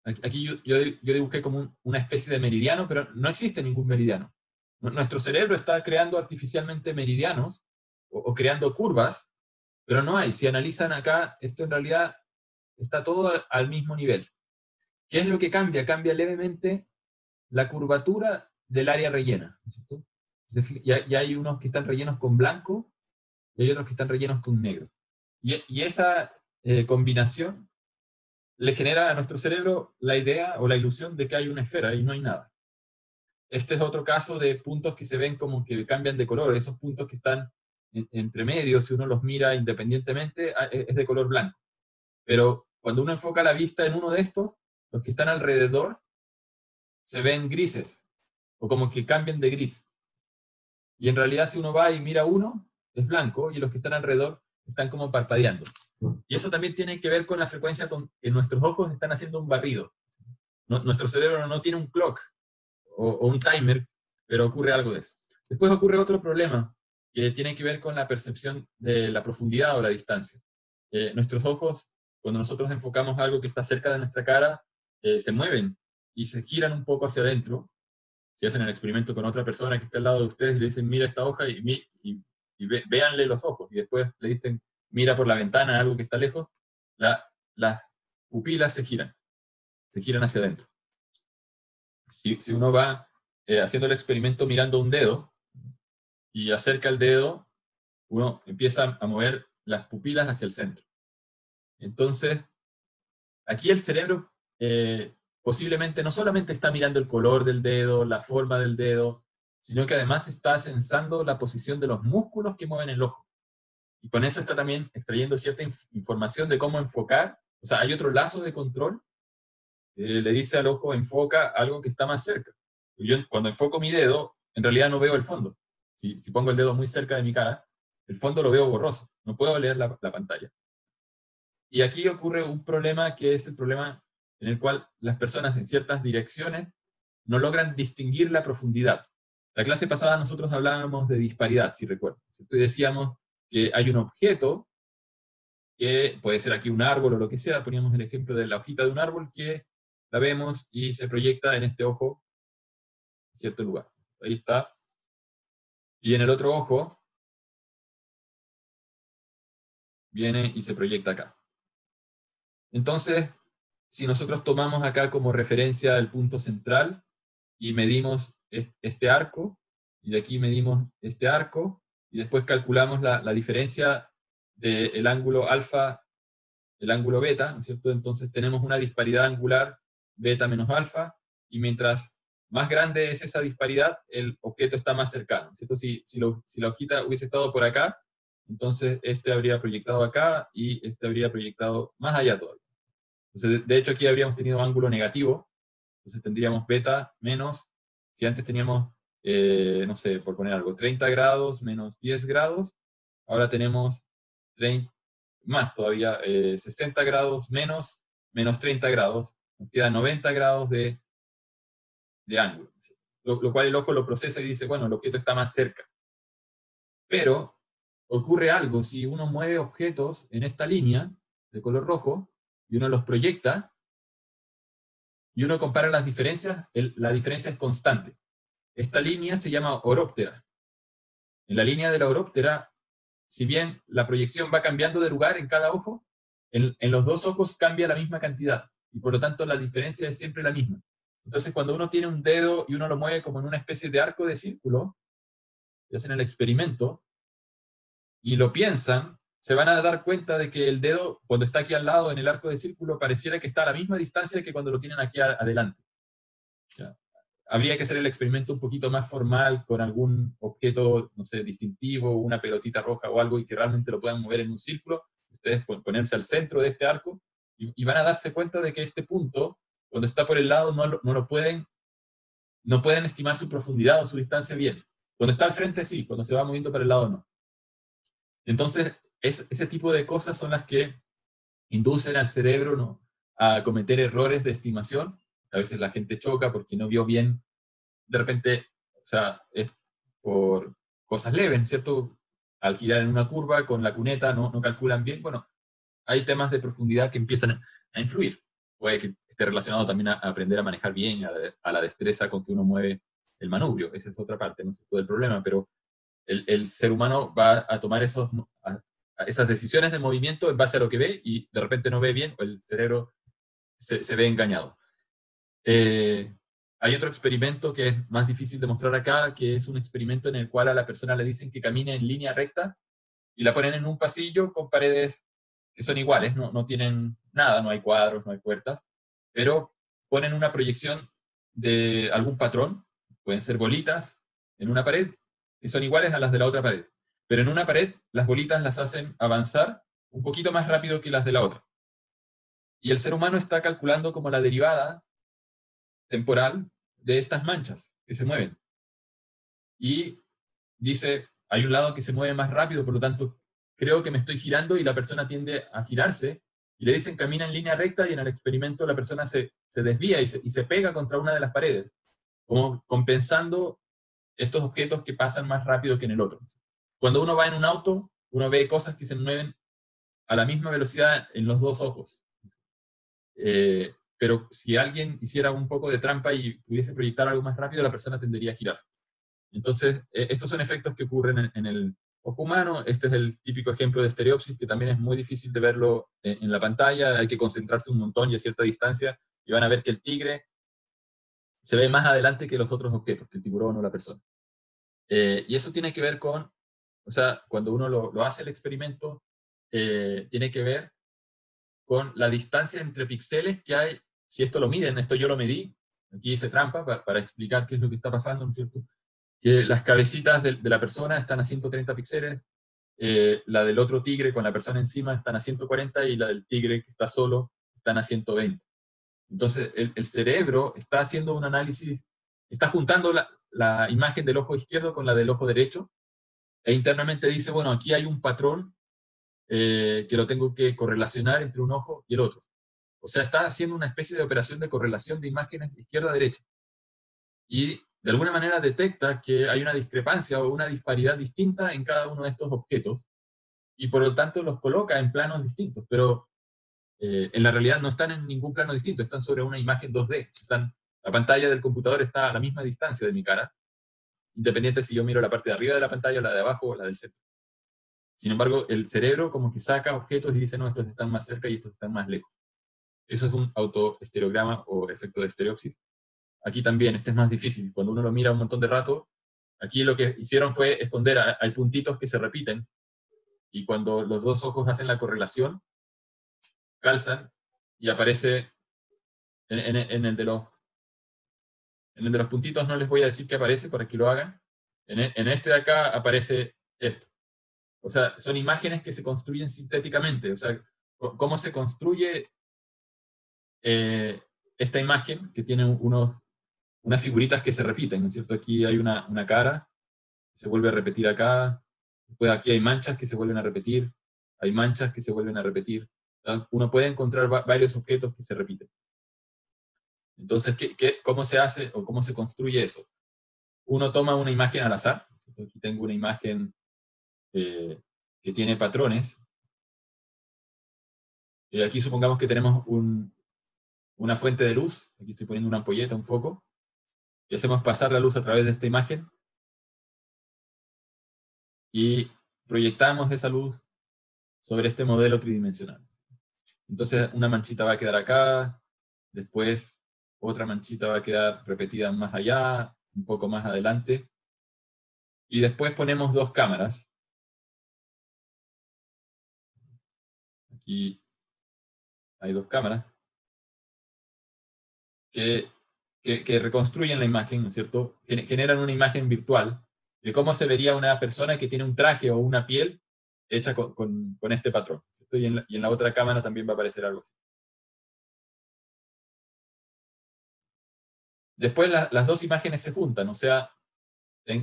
aquí yo dibujé como una especie de meridiano, pero no existe ningún meridiano. Nuestro cerebro está creando artificialmente meridianos, o creando curvas, pero no hay. Si analizan acá, esto en realidad está todo al mismo nivel. ¿Qué es lo que cambia? Cambia levemente la curvatura del área rellena, ¿cierto? Y hay unos que están rellenos con blanco y hay otros que están rellenos con negro. Y esa combinación le genera a nuestro cerebro la idea o la ilusión de que hay una esfera y no hay nada. Este es otro caso de puntos que se ven como que cambian de color. Esos puntos que están entre medio, si uno los mira independientemente, es de color blanco. Pero cuando uno enfoca la vista en uno de estos, los que están alrededor se ven grises, o como que cambian de gris. Y en realidad si uno va y mira uno, es blanco, y los que están alrededor están como parpadeando. Y eso también tiene que ver con la frecuencia con que nuestros ojos están haciendo un barrido. Nuestro cerebro no tiene un clock o un timer, pero ocurre algo de eso. Después ocurre otro problema que tiene que ver con la percepción de la profundidad o la distancia. Nuestros ojos, cuando nosotros enfocamos algo que está cerca de nuestra cara, se mueven y se giran un poco hacia adentro. Si hacen el experimento con otra persona que está al lado de ustedes y le dicen, mira esta hoja y véanle los ojos, y después le dicen, mira por la ventana algo que está lejos, las pupilas se giran hacia adentro. Si uno va haciendo el experimento mirando un dedo y acerca el dedo, uno empieza a mover las pupilas hacia el centro. Entonces, aquí el cerebro posiblemente no solamente está mirando el color del dedo, la forma del dedo, sino que además está sensando la posición de los músculos que mueven el ojo. Y con eso está también extrayendo cierta información de cómo enfocar. O sea, hay otro lazo de control que le dice al ojo, enfoca algo que está más cerca. Y yo cuando enfoco mi dedo, en realidad no veo el fondo. Si pongo el dedo muy cerca de mi cara, el fondo lo veo borroso. No puedo leer la pantalla. Y aquí ocurre un problema que es el problema en el cual las personas en ciertas direcciones no logran distinguir la profundidad. La clase pasada nosotros hablábamos de disparidad, si recuerdo. Y decíamos que hay un objeto, que puede ser aquí un árbol o lo que sea, poníamos el ejemplo de la hojita de un árbol, que la vemos y se proyecta en este ojo en cierto lugar. Ahí está. Y en el otro ojo viene y se proyecta acá. Entonces, si nosotros tomamos acá como referencia el punto central y medimos este arco, y de aquí medimos este arco, y después calculamos la diferencia del ángulo alfa, el ángulo beta, ¿no es cierto? Entonces tenemos una disparidad angular beta menos alfa, y mientras más grande es esa disparidad, el objeto está más cercano, ¿cierto? Si la hojita hubiese estado por acá, entonces este habría proyectado acá, y este habría proyectado más allá todavía. Entonces, de hecho, aquí habríamos tenido ángulo negativo, entonces tendríamos beta menos, si antes teníamos, no sé, por poner algo, 30 grados menos 10 grados, ahora tenemos 30, más todavía, 60 grados menos 30 grados, nos queda 90 grados de ángulo. Lo cual el ojo lo procesa y dice, bueno, el objeto está más cerca. Pero ocurre algo, si uno mueve objetos en esta línea de color rojo, y uno los proyecta, y uno compara las diferencias, la diferencia es constante. Esta línea se llama oróptera. En la línea de la oróptera, si bien la proyección va cambiando de lugar en cada ojo, en los dos ojos cambia la misma cantidad, y por lo tanto la diferencia es siempre la misma. Entonces cuando uno tiene un dedo y uno lo mueve como en una especie de arco de círculo, y hacen el experimento, y lo piensan, se van a dar cuenta de que el dedo, cuando está aquí al lado en el arco de círculo, pareciera que está a la misma distancia que cuando lo tienen aquí adelante. ¿Ya? Habría que hacer el experimento un poquito más formal, con algún objeto, no sé, distintivo, una pelotita roja o algo, y que realmente lo puedan mover en un círculo, ustedes pueden ponerse al centro de este arco, y van a darse cuenta de que este punto, cuando está por el lado, no pueden estimar su profundidad o su distancia bien. Cuando está al frente, sí, cuando se va moviendo para el lado, no. Entonces, ese tipo de cosas son las que inducen al cerebro, ¿no?, a cometer errores de estimación. A veces la gente choca porque no vio bien, de repente, o sea, es por cosas leves, ¿cierto? Al girar en una curva con la cuneta no calculan bien. Bueno, hay temas de profundidad que empiezan a influir. Puede que esté relacionado también a aprender a manejar bien, a la destreza con que uno mueve el manubrio. Esa es otra parte, no es todo el problema, pero el ser humano va a tomar esas decisiones de movimiento en base a lo que ve, y de repente no ve bien, o el cerebro se ve engañado. Hay otro experimento que es más difícil de mostrar acá, que es un experimento en el cual a la persona le dicen que camine en línea recta, y la ponen en un pasillo con paredes que son iguales, no tienen nada, no hay cuadros, no hay puertas, pero ponen una proyección de algún patrón, pueden ser bolitas, en una pared, que son iguales a las de la otra pared. Pero en una pared, las bolitas las hacen avanzar un poquito más rápido que las de la otra. Y el ser humano está calculando como la derivada temporal de estas manchas que se mueven. Y dice, hay un lado que se mueve más rápido, por lo tanto, creo que me estoy girando, y la persona tiende a girarse, y le dicen camina en línea recta, y en el experimento la persona se desvía y se pega contra una de las paredes, como compensando estos objetos que pasan más rápido que en el otro. Cuando uno va en un auto, uno ve cosas que se mueven a la misma velocidad en los dos ojos. Pero si alguien hiciera un poco de trampa y pudiese proyectar algo más rápido, la persona tendería a girar. Entonces, estos son efectos que ocurren en el ojo humano. Este es el típico ejemplo de estereopsis, que también es muy difícil de verlo en la pantalla. Hay que concentrarse un montón y a cierta distancia, y van a ver que el tigre se ve más adelante que los otros objetos, que el tiburón o la persona. Y eso tiene que ver con, o sea, cuando uno lo hace el experimento, tiene que ver con la distancia entre píxeles que hay. Si esto lo miden, esto yo lo medí, aquí hice trampa para explicar qué es lo que está pasando, ¿no es cierto? que las cabecitas de la persona están a 130 píxeles, la del otro tigre con la persona encima están a 140 y la del tigre que está solo están a 120. Entonces el cerebro está haciendo un análisis, está juntando la imagen del ojo izquierdo con la del ojo derecho, e internamente dice, bueno, aquí hay un patrón que lo tengo que correlacionar entre un ojo y el otro. O sea, está haciendo una especie de operación de correlación de imágenes izquierda-derecha. Y de alguna manera detecta que hay una discrepancia o una disparidad distinta en cada uno de estos objetos, y por lo tanto los coloca en planos distintos, pero en la realidad no están en ningún plano distinto, están sobre una imagen 2D. La pantalla del computador está a la misma distancia de mi cara, independiente si yo miro la parte de arriba de la pantalla, la de abajo o la del centro. Sin embargo, el cerebro como que saca objetos y dice, no, estos están más cerca y estos están más lejos. Eso es un autoestereograma o efecto de estereópsis. Aquí también, este es más difícil. Cuando uno lo mira un montón de rato, aquí lo que hicieron fue esconder, hay puntitos que se repiten, y cuando los dos ojos hacen la correlación, calzan, y aparece en el de los puntitos, no les voy a decir qué aparece para que lo hagan. En este de acá aparece esto. O sea, son imágenes que se construyen sintéticamente. O sea, cómo se construye esta imagen que tiene unas figuritas que se repiten, ¿no es cierto? Aquí hay una cara, se vuelve a repetir acá. Después aquí hay manchas que se vuelven a repetir. Hay manchas que se vuelven a repetir. Uno puede encontrar varios objetos que se repiten. Entonces, ¿cómo se hace o cómo se construye eso? Uno toma una imagen al azar. Aquí tengo una imagen que tiene patrones. Aquí supongamos que tenemos una fuente de luz. Aquí estoy poniendo una ampolleta, un foco. Y hacemos pasar la luz a través de esta imagen. Y proyectamos esa luz sobre este modelo tridimensional. Entonces, una manchita va a quedar acá. Después, otra manchita va a quedar repetida más allá, un poco más adelante. Y después ponemos dos cámaras. Aquí hay dos cámaras que reconstruyen la imagen, ¿no es cierto? Generan una imagen virtual de cómo se vería una persona que tiene un traje o una piel hecha con este patrón, ¿cierto? Y en la otra cámara también va a aparecer algo así. Después las dos imágenes se juntan, o sea,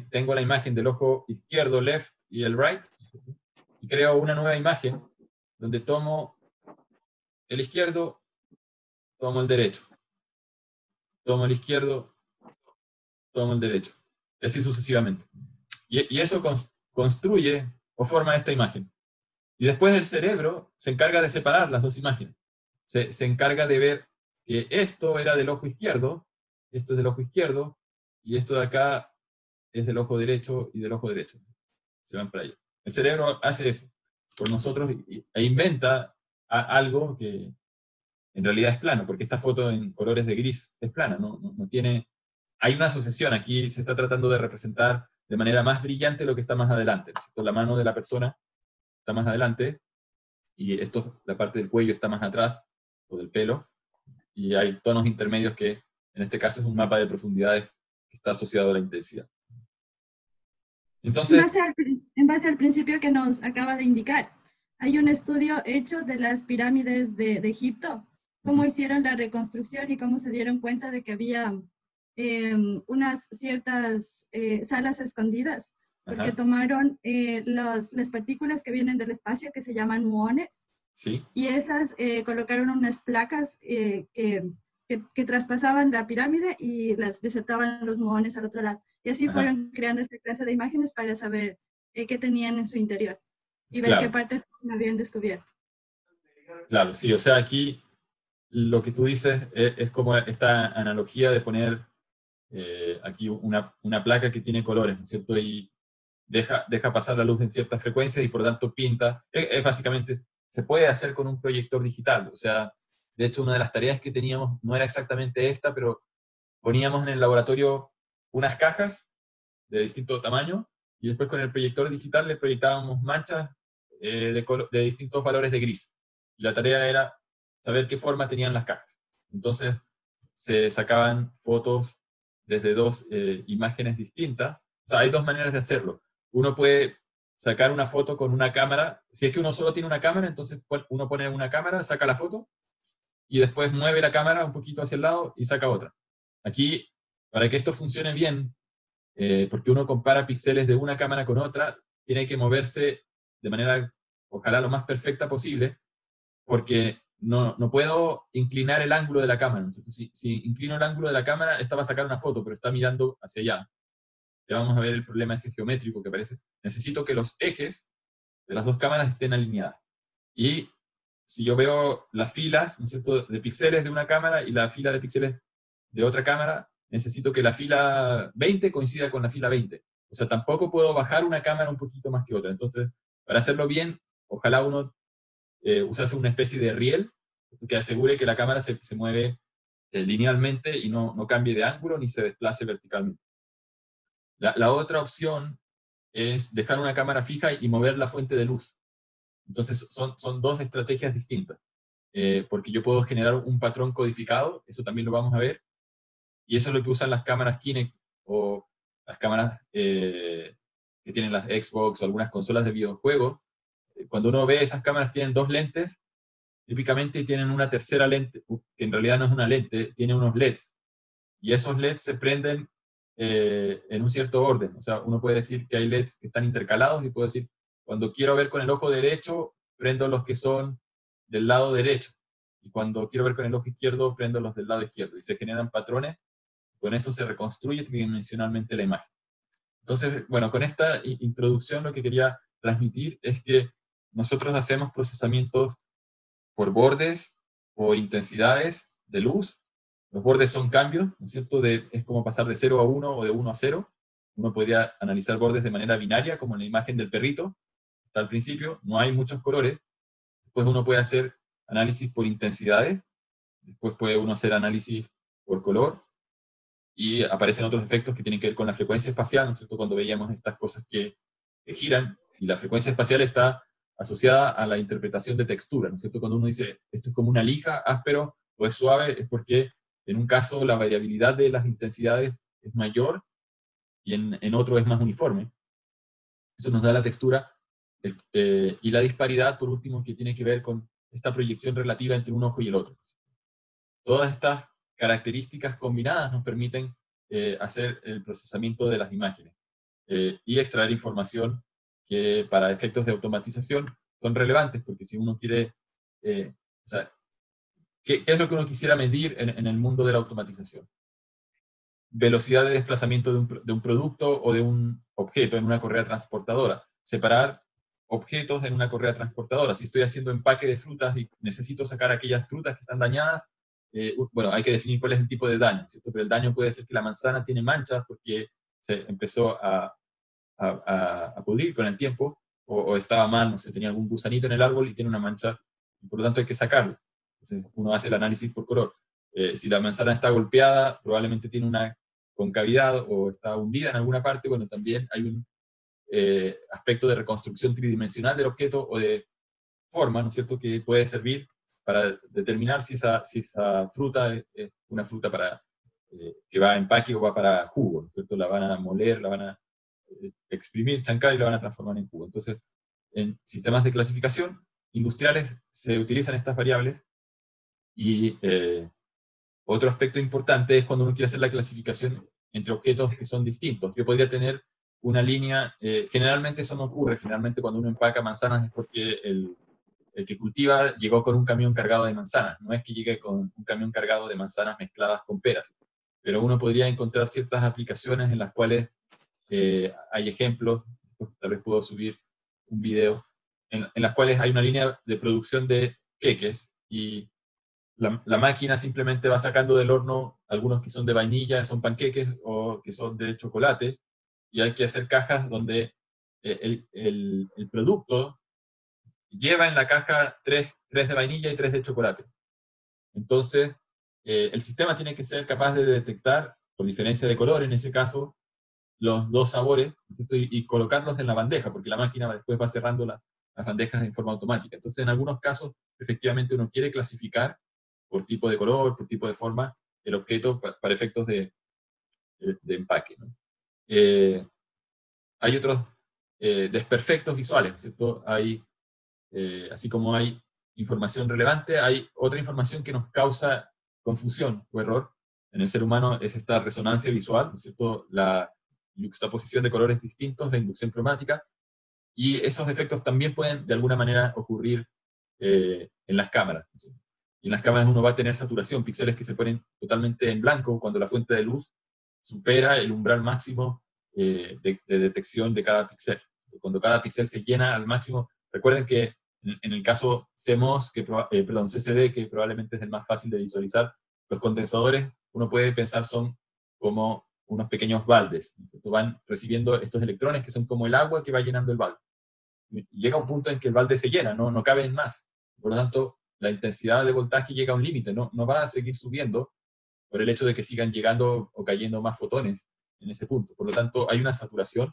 tengo la imagen del ojo izquierdo, left, y el right, y creo una nueva imagen donde tomo el izquierdo, tomo el derecho. Tomo el izquierdo, tomo el derecho. Y así sucesivamente. Y eso construye o forma esta imagen. Y después el cerebro se encarga de separar las dos imágenes. Se encarga de ver que esto era del ojo izquierdo, esto es del ojo izquierdo, y esto de acá es del ojo derecho y del ojo derecho. Se van para allá. El cerebro hace eso por nosotros e inventa algo que en realidad es plano, porque esta foto en colores de gris es plana, no tiene... Hay una asociación, aquí se está tratando de representar de manera más brillante lo que está más adelante, ¿cierto? La mano de la persona está más adelante, y la parte del cuello está más atrás, o del pelo, y hay tonos intermedios que, en este caso, es un mapa de profundidades que está asociado a la intensidad. Entonces, en base al principio que nos acaba de indicar, hay un estudio hecho de las pirámides de Egipto, cómo hicieron la reconstrucción y cómo se dieron cuenta de que había unas ciertas salas escondidas, porque tomaron las partículas que vienen del espacio que se llaman muones, ¿sí? Y esas colocaron unas placas que traspasaban la pirámide y las desertaban los muones al otro lado. Y así fueron creando esta clase de imágenes para saber qué tenían en su interior y ver qué partes habían descubierto. Claro, sí, o sea, aquí lo que tú dices es como esta analogía de poner aquí una placa que tiene colores, ¿no es cierto? Y deja pasar la luz en ciertas frecuencias y por lo tanto pinta. Básicamente, se puede hacer con un proyector digital. O sea, de hecho, una de las tareas que teníamos no era exactamente esta, pero poníamos en el laboratorio unas cajas de distinto tamaño y después con el proyector digital le proyectábamos manchas de distintos valores de gris. Y la tarea era saber qué forma tenían las cajas. Entonces, se sacaban fotos desde dos imágenes distintas O sea, hay dos maneras de hacerlo. Uno puede sacar una foto con una cámara. Si es que uno solo tiene una cámara, entonces uno pone una cámara, saca la foto, y después mueve la cámara un poquito hacia el lado y saca otra. Aquí, para que esto funcione bien, porque uno compara píxeles de una cámara con otra, tiene que moverse de manera, ojalá, lo más perfecta posible, porque no puedo inclinar el ángulo de la cámara, ¿no? Si inclino el ángulo de la cámara, esta va a sacar una foto, pero está mirando hacia allá. Ya vamos a ver el problema ese geométrico que aparece. Necesito que los ejes de las dos cámaras estén alineadas. Y si yo veo las filas, ¿no es cierto?, de píxeles de una cámara y la fila de píxeles de otra cámara, necesito que la fila 20 coincida con la fila 20. O sea, tampoco puedo bajar una cámara un poquito más que otra. Entonces, para hacerlo bien, ojalá uno usase una especie de riel que asegure que la cámara se mueve linealmente y no cambie de ángulo ni se desplace verticalmente. La otra opción es dejar una cámara fija y mover la fuente de luz. Entonces, son dos estrategias distintas. Porque yo puedo generar un patrón codificado, eso también lo vamos a ver, y eso es lo que usan las cámaras Kinect o las cámaras que tienen las Xbox o algunas consolas de videojuegos. Cuando uno ve esas cámaras tienen dos lentes, típicamente tienen una tercera lente, que en realidad no es una lente, tiene unos LEDs, y esos LEDs se prenden en un cierto orden. O sea, uno puede decir que hay LEDs que están intercalados y puedo decir, cuando quiero ver con el ojo derecho, prendo los que son del lado derecho. Y cuando quiero ver con el ojo izquierdo, prendo los del lado izquierdo. Y se generan patrones. Con eso se reconstruye tridimensionalmente la imagen. Entonces, bueno, con esta introducción lo que quería transmitir es que nosotros hacemos procesamientos por bordes, por intensidades de luz. Los bordes son cambios, ¿no es cierto? Es como pasar de 0 a 1 o de 1 a 0. Uno podría analizar bordes de manera binaria, como en la imagen del perrito. Hasta el principio no hay muchos colores. Después uno puede hacer análisis por intensidades. Después puede uno hacer análisis por color. Y aparecen otros efectos que tienen que ver con la frecuencia espacial, ¿no es cierto? Cuando veíamos estas cosas que giran, y la frecuencia espacial está asociada a la interpretación de textura, ¿no es cierto? Cuando uno dice, esto es como una lija, áspero o es suave, es porque en un caso la variabilidad de las intensidades es mayor y en otro es más uniforme. Eso nos da la textura y la disparidad, por último, que tiene que ver con esta proyección relativa entre un ojo y el otro. Todas estas características combinadas nos permiten hacer el procesamiento de las imágenes y extraer información que para efectos de automatización son relevantes, porque si uno quiere, o sea, ¿qué es lo que uno quisiera medir en el mundo de la automatización? Velocidad de desplazamiento de un producto o de un objeto en una correa transportadora. Separar objetos en una correa transportadora. Si estoy haciendo empaque de frutas y necesito sacar aquellas frutas que están dañadas, bueno, hay que definir cuál es el tipo de daño, ¿cierto? Pero el daño puede ser que la manzana tiene manchas porque se empezó a pudrir con el tiempo, o estaba mal, no sé, tenía algún gusanito en el árbol y tiene una mancha, y por lo tanto hay que sacarlo. Entonces uno hace el análisis por color. Si la manzana está golpeada, probablemente tiene una concavidad o está hundida en alguna parte, bueno, también hay un aspecto de reconstrucción tridimensional del objeto o de forma, ¿no es cierto?, que puede servir para determinar si esa fruta es una fruta que va a empaque o va para jugo, ¿no es cierto? La van a moler, la van a exprimir, chancar y la van a transformar en jugo. Entonces, en sistemas de clasificación industriales se utilizan estas variables y otro aspecto importante es cuando uno quiere hacer la clasificación entre objetos que son distintos. Yo podría tener una línea, generalmente eso no ocurre, generalmente cuando uno empaca manzanas es porque el que cultiva llegó con un camión cargado de manzanas, no es que llegue con un camión cargado de manzanas mezcladas con peras, pero uno podría encontrar ciertas aplicaciones en las cuales hay ejemplos, tal vez puedo subir un video, en las cuales hay una línea de producción de queques y la máquina simplemente va sacando del horno algunos que son de vainilla, son panqueques, o que son de chocolate, y hay que hacer cajas donde el producto lleva en la caja tres de vainilla y 3 de chocolate. Entonces, el sistema tiene que ser capaz de detectar, por diferencia de color en ese caso, los dos sabores, y colocarlos en la bandeja, porque la máquina después va cerrando las bandejas en forma automática. Entonces, en algunos casos, efectivamente uno quiere clasificar por tipo de color, por tipo de forma, el objeto para efectos de empaque, ¿no? hay otros desperfectos visuales, ¿cierto? Hay, así como hay información relevante, hay otra información que nos causa confusión o error. En el ser humano es esta resonancia visual, ¿no es cierto? La yuxtaposición de colores distintos, la inducción cromática, y esos efectos también pueden de alguna manera ocurrir en las cámaras, ¿no es cierto? Y en las cámaras uno va a tener saturación, píxeles que se ponen totalmente en blanco cuando la fuente de luz supera el umbral máximo de detección de cada píxel. Cuando cada píxel se llena al máximo, recuerden que en el caso CMOS, perdón, CCD, que probablemente es el más fácil de visualizar, los condensadores, uno puede pensar son como unos pequeños baldes, ¿no? Van recibiendo estos electrones que son como el agua que va llenando el balde. Y llega un punto en que el balde se llena, no caben más. Por lo tanto, la intensidad de voltaje llega a un límite, no va a seguir subiendo por el hecho de que sigan llegando o cayendo más fotones en ese punto. Por lo tanto, hay una saturación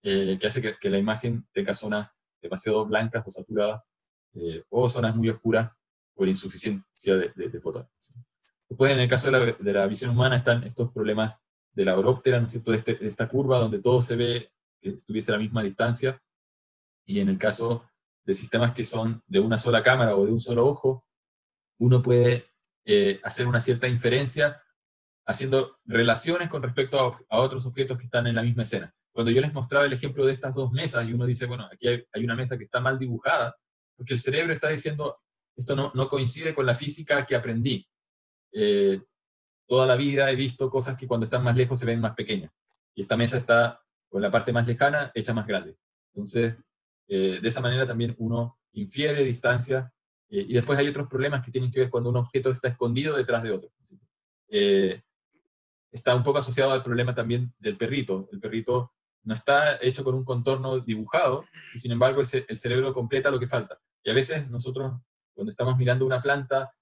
que hace que la imagen tenga zonas demasiado blancas o saturadas, o zonas muy oscuras por insuficiencia de fotones. Después, en el caso de la visión humana, están estos problemas de la horóptera, ¿no es cierto?, de esta curva donde todo se ve que estuviese a la misma distancia, y en el caso de sistemas que son de una sola cámara o de un solo ojo, uno puede hacer una cierta inferencia haciendo relaciones con respecto a otros objetos que están en la misma escena. Cuando yo les mostraba el ejemplo de estas dos mesas, y uno dice, bueno, aquí hay una mesa que está mal dibujada, porque el cerebro está diciendo, esto no coincide con la física que aprendí. Toda la vida he visto cosas que cuando están más lejos se ven más pequeñas. Y esta mesa está con la parte más lejana hecha más grande. Entonces, de esa manera también uno infiere distancia, y después hay otros problemas que tienen que ver cuando un objeto está escondido detrás de otro. Está un poco asociado al problema también del perrito. El perrito no está hecho con un contorno dibujado, y sin embargo el cerebro completa lo que falta. Y a veces nosotros, cuando estamos mirando una planta,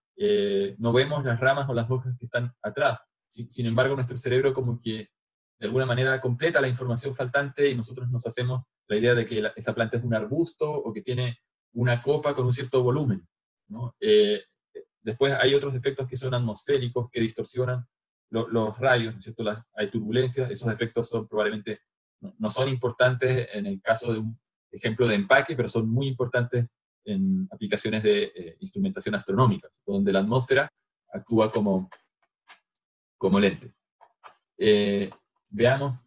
no vemos las ramas o las hojas que están atrás. Sin embargo, nuestro cerebro como que de alguna manera completa la información faltante, y nosotros nos hacemos la idea de que esa planta es un arbusto o que tiene una copa con un cierto volumen, ¿no? Después hay otros efectos que son atmosféricos, que distorsionan los rayos, ¿no es cierto? Hay turbulencias, esos efectos son probablemente, no son importantes en el caso de un ejemplo de empaque, pero son muy importantes en aplicaciones de instrumentación astronómica, donde la atmósfera actúa como lente. Veamos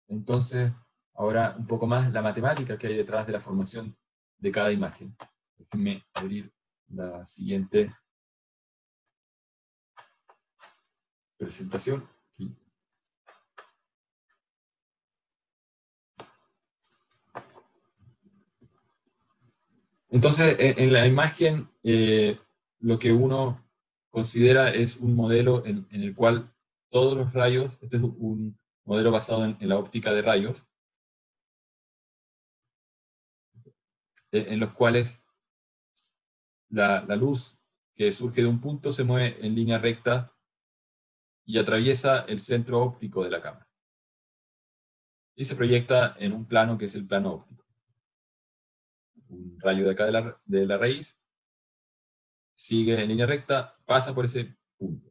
entonces ahora un poco más la matemática que hay detrás de la formación de cada imagen. Déjenme abrir la siguiente presentación. Aquí. Entonces, en la imagen, lo que uno considera es un modelo en el cual todos los rayos, este es un modelo basado en la óptica de rayos, en los cuales la luz que surge de un punto se mueve en línea recta y atraviesa el centro óptico de la cámara. Y se proyecta en un plano que es el plano óptico. Un rayo de acá de la raíz sigue en línea recta, pasa por ese punto.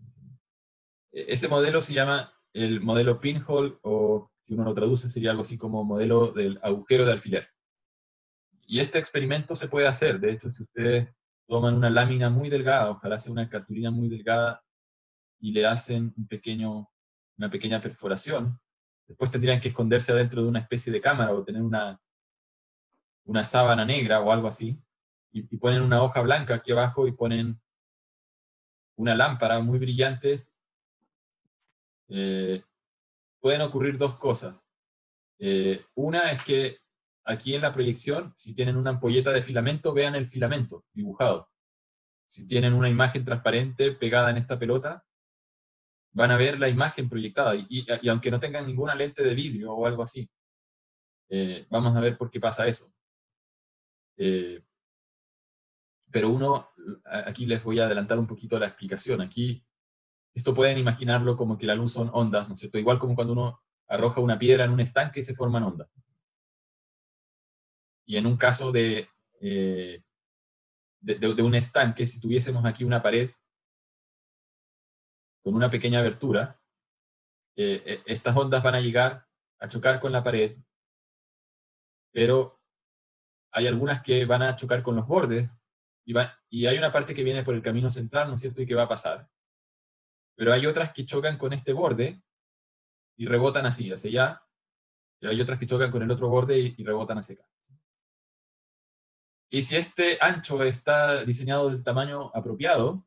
Ese modelo se llama el modelo pinhole, o si uno lo traduce sería algo así como modelo del agujero de alfiler. Y este experimento se puede hacer. De hecho, si ustedes toman una lámina muy delgada, ojalá sea una cartulina muy delgada, y le hacen una pequeña perforación, después tendrían que esconderse adentro de una especie de cámara o tener una sábana negra o algo así, y ponen una hoja blanca aquí abajo y ponen una lámpara muy brillante. Pueden ocurrir dos cosas. Una es que aquí en la proyección, si tienen una ampolleta de filamento, vean el filamento dibujado. Si tienen una imagen transparente pegada en esta pelota, van a ver la imagen proyectada, y aunque no tengan ninguna lente de vidrio o algo así, vamos a ver por qué pasa eso. Pero aquí les voy a adelantar un poquito la explicación. Aquí, esto pueden imaginarlo como que la luz son ondas, ¿no es cierto? Igual como cuando uno arroja una piedra en un estanque y se forman ondas. Y en un caso de un estanque, si tuviésemos aquí una pared con una pequeña abertura, estas ondas van a llegar a chocar con la pared, pero hay algunas que van a chocar con los bordes, y hay una parte que viene por el camino central, ¿no es cierto?, y que va a pasar. Pero hay otras que chocan con este borde y rebotan así, hacia allá, y hay otras que chocan con el otro borde y rebotan hacia acá. Y si este ancho está diseñado del tamaño apropiado,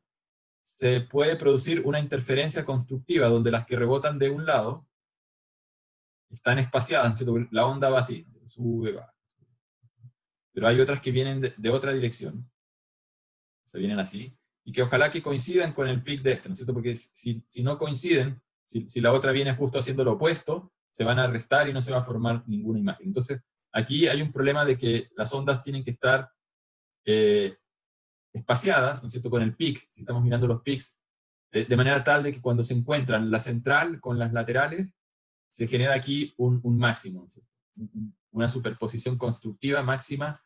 se puede producir una interferencia constructiva donde las que rebotan de un lado están espaciadas, ¿no es cierto? La onda va así, sube, va. Pero hay otras que vienen de otra dirección, se vienen así, y que ojalá que coincidan con el pic de este, ¿no es cierto? Porque si no coinciden, si la otra viene justo haciendo lo opuesto, se van a restar y no se va a formar ninguna imagen. Entonces, aquí hay un problema de que las ondas tienen que estar espaciadas, ¿no es cierto?, con el pic, si estamos mirando los pics, de manera tal de que cuando se encuentran la central con las laterales, se genera aquí un máximo, ¿no es cierto?, una superposición constructiva máxima,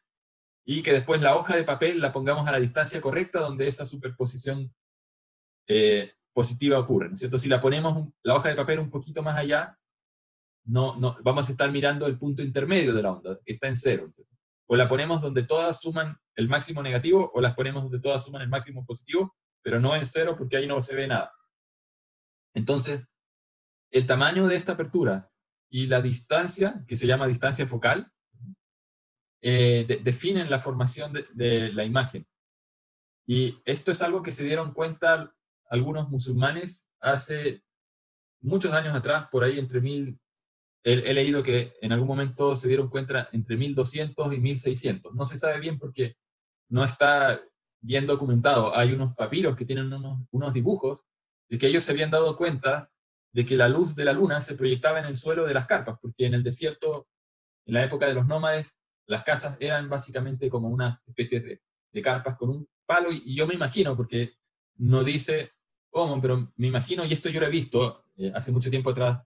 y que después la hoja de papel la pongamos a la distancia correcta donde esa superposición positiva ocurre, ¿no es cierto? Si la ponemos la hoja de papel un poquito más allá, no, vamos a estar mirando el punto intermedio de la onda, que está en cero. O la ponemos donde todas suman el máximo negativo, o las ponemos donde todas suman el máximo positivo, pero no en cero porque ahí no se ve nada. Entonces, el tamaño de esta apertura y la distancia, que se llama distancia focal, definen la formación de la imagen. Y esto es algo que se dieron cuenta algunos musulmanes hace muchos años atrás, por ahí entre he leído que en algún momento se dieron cuenta entre 1200 y 1600. No se sabe bien porque no está bien documentado. Hay unos papiros que tienen unos dibujos de que ellos se habían dado cuenta de que la luz de la luna se proyectaba en el suelo de las carpas, porque en el desierto, en la época de los nómades, las casas eran básicamente como una especie de carpas con un palo, y yo me imagino, porque no dice cómo, pero me imagino, y esto yo lo he visto hace mucho tiempo atrás,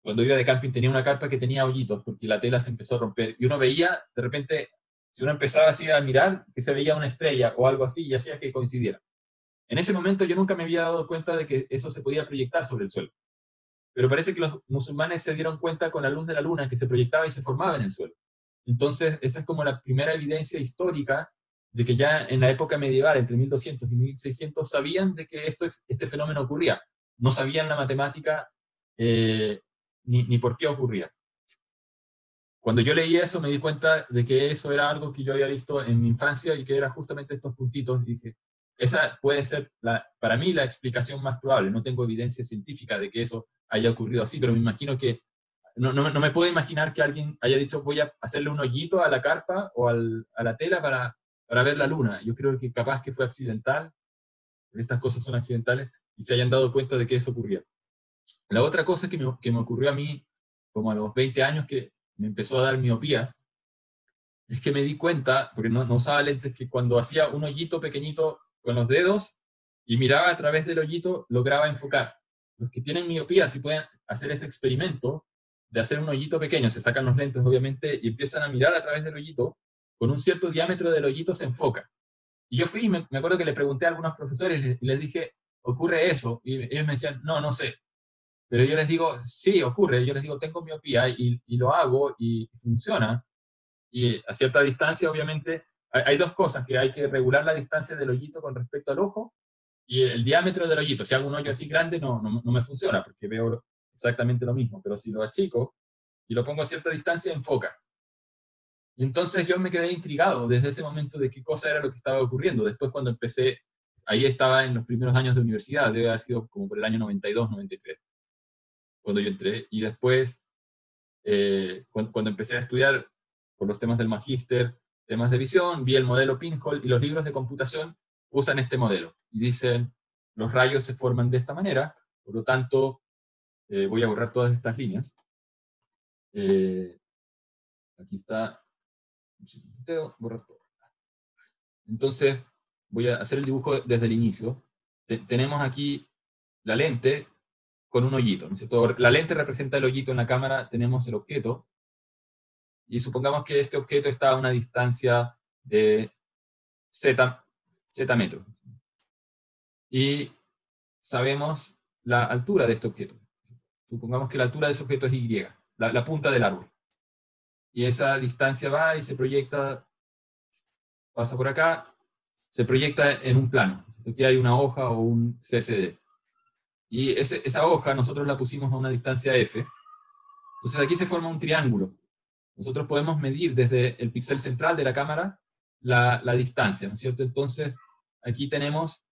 cuando iba de camping tenía una carpa que tenía hoyitos, porque la tela se empezó a romper, y uno veía, de repente, si uno empezaba así a mirar, que se veía una estrella o algo así, y hacía que coincidiera. En ese momento yo nunca me había dado cuenta de que eso se podía proyectar sobre el suelo. Pero parece que los musulmanes se dieron cuenta con la luz de la luna que se proyectaba y se formaba en el suelo. Entonces, esa es como la primera evidencia histórica de que ya en la época medieval, entre 1200 y 1600, sabían de que este fenómeno ocurría. No sabían la matemática ni por qué ocurría. Cuando yo leí eso me di cuenta de que eso era algo que yo había visto en mi infancia y que era justamente estos puntitos. Y dije, esa puede ser para mí la explicación más probable. No tengo evidencia científica de que eso haya ocurrido así, pero me imagino que no me puedo imaginar que alguien haya dicho voy a hacerle un hoyito a la carpa o a la tela para ver la luna. Yo creo que capaz que fue accidental, estas cosas son accidentales, y se hayan dado cuenta de que eso ocurría. La otra cosa que me ocurrió a mí, como a los 20 años, que me empezó a dar miopía, es que me di cuenta, porque no usaba lentes, que cuando hacía un hoyito pequeñito con los dedos y miraba a través del hoyito, lograba enfocar. Los que tienen miopía, si pueden hacer ese experimento de hacer un hoyito pequeño, se sacan los lentes obviamente y empiezan a mirar a través del hoyito, con un cierto diámetro del hoyito se enfoca. Y yo fui, me acuerdo que le pregunté a algunos profesores y les dije, ¿ocurre eso? Y ellos me decían, no sé. Pero yo les digo, sí, ocurre. Yo les digo, tengo miopía y lo hago y funciona. Y a cierta distancia, obviamente, hay dos cosas, que hay que regular la distancia del hoyito con respecto al ojo y el diámetro del hoyito. Si hago un hoyo así grande, no me funciona, porque veo exactamente lo mismo. Pero si lo achico y lo pongo a cierta distancia, enfoca. Y entonces yo me quedé intrigado desde ese momento de qué cosa era lo que estaba ocurriendo. Después cuando empecé, ahí estaba en los primeros años de universidad, debe haber sido como por el año 92, 93, cuando yo entré. Y después, cuando empecé a estudiar por los temas del magíster, temas de visión, vi el modelo Pinhole, y los libros de computación usan este modelo. Y dicen, los rayos se forman de esta manera, por lo tanto, voy a borrar todas estas líneas. Aquí está, borrar todo. Entonces, voy a hacer el dibujo desde el inicio. Tenemos aquí la lente con un hoyito, ¿no es cierto? La lente representa el hoyito en la cámara, tenemos el objeto, y supongamos que este objeto está a una distancia de z metros. Y sabemos la altura de este objeto. Supongamos que la altura de ese objeto es y, la punta del árbol. y esa distancia va y se proyecta, pasa por acá, se proyecta en un plano. Aquí hay una hoja o un CCD. Y esa hoja nosotros la pusimos a una distancia f. Entonces aquí se forma un triángulo. Nosotros podemos medir desde el píxel central de la cámara la distancia, ¿no es cierto? Entonces aquí tenemos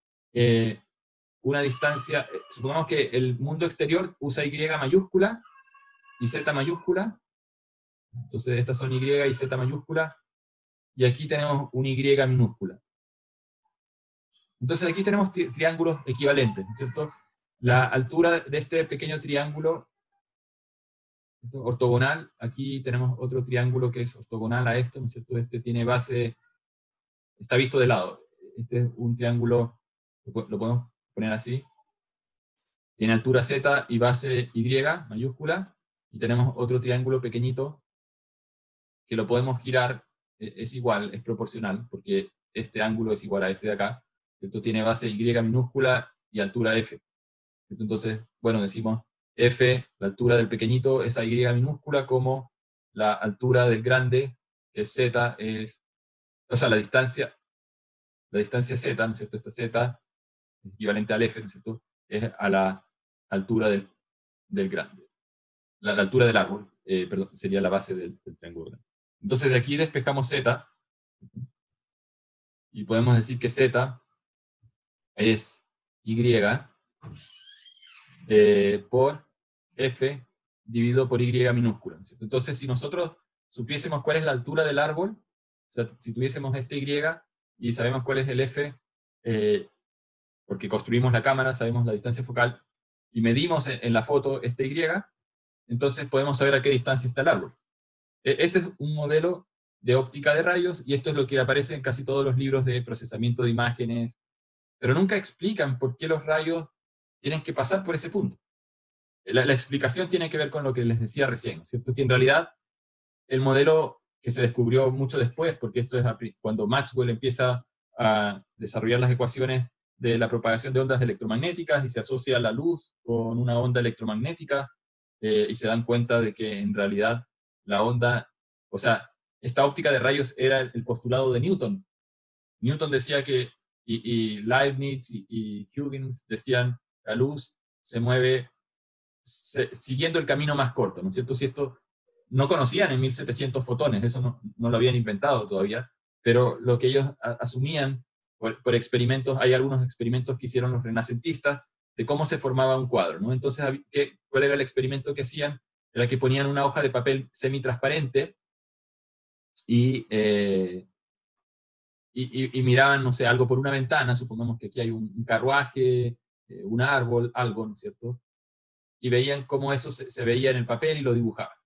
una distancia, supongamos que el mundo exterior usa Y mayúscula y Z mayúscula. Entonces estas son Y y Z mayúscula. Y aquí tenemos un Y minúscula. Entonces aquí tenemos triángulos equivalentes, ¿no es cierto? La altura de este pequeño triángulo ortogonal, aquí tenemos otro triángulo que es ortogonal a esto, ¿no es cierto? Este tiene base, está visto de lado. Este es un triángulo, lo podemos poner así. Tiene altura Z y base Y mayúscula. Y tenemos otro triángulo pequeñito que lo podemos girar, es igual, es proporcional, porque este ángulo es igual a este de acá. Esto tiene base Y minúscula y altura F. Entonces, bueno, decimos F, la altura del pequeñito, es a Y minúscula, como la altura del grande, que es Z, es, o sea, la distancia Z, ¿no es cierto? Esta Z, equivalente al F, ¿no es cierto? Es a la altura del grande. La altura del árbol, perdón, sería la base del triángulo grande. Entonces de aquí despejamos Z, y podemos decir que Z es Y por F dividido por Y minúscula, ¿no? Entonces, si nosotros supiésemos cuál es la altura del árbol, o sea, si tuviésemos este Y y sabemos cuál es el F, porque construimos la cámara, sabemos la distancia focal, y medimos en la foto este Y, entonces podemos saber a qué distancia está el árbol. Este es un modelo de óptica de rayos, y esto es lo que aparece en casi todos los libros de procesamiento de imágenes, pero nunca explican por qué los rayos tienen que pasar por ese punto. La explicación tiene que ver con lo que les decía recién, ¿cierto? Que en realidad el modelo que se descubrió mucho después, porque esto es cuando Maxwell empieza a desarrollar las ecuaciones de la propagación de ondas electromagnéticas y se asocia la luz con una onda electromagnética, y se dan cuenta de que en realidad la onda, o sea, esta óptica de rayos era el postulado de Newton. Newton decía que, y Leibniz y Huygens decían, la luz se mueve siguiendo el camino más corto, ¿no es cierto? Si esto no conocían en 1700 fotones, eso no lo habían inventado todavía, pero lo que ellos asumían por experimentos, hay algunos experimentos que hicieron los renacentistas de cómo se formaba un cuadro, ¿no? Entonces, ¿cuál era el experimento que hacían? Era que ponían una hoja de papel semitransparente y miraban, no sé, algo por una ventana, supongamos que aquí hay un carruaje, un árbol, algo, ¿no es cierto? Y veían cómo eso se veía en el papel y lo dibujaban.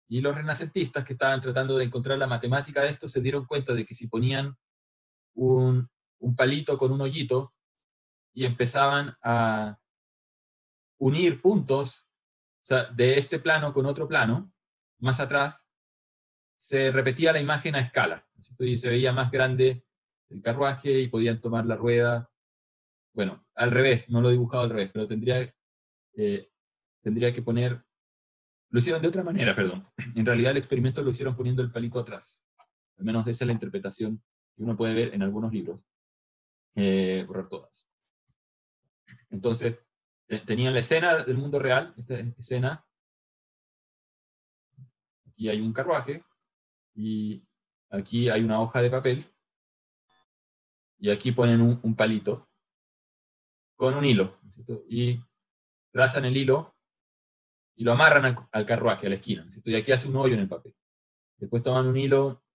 Y los renacentistas que estaban tratando de encontrar la matemática de esto se dieron cuenta de que si ponían un palito con un hoyito y empezaban a unir puntos, o sea, de este plano con otro plano, más atrás, se repetía la imagen a escala, ¿no? Y se veía más grande el carruaje y podían tomar la rueda. Bueno, al revés, no lo he dibujado al revés, pero tendría que poner. Lo hicieron de otra manera, perdón. En realidad el experimento lo hicieron poniendo el palito atrás. Al menos esa es la interpretación que uno puede ver en algunos libros. Borrar todas. Entonces, tenían la escena del mundo real, esta escena. Aquí hay un carruaje, y aquí hay una hoja de papel, y aquí ponen un palito con un hilo, ¿cierto? Y trazan el hilo y lo amarran al carruaje, a la esquina, ¿cierto? Y aquí hace un hoyo en el papel. Después toman un hilo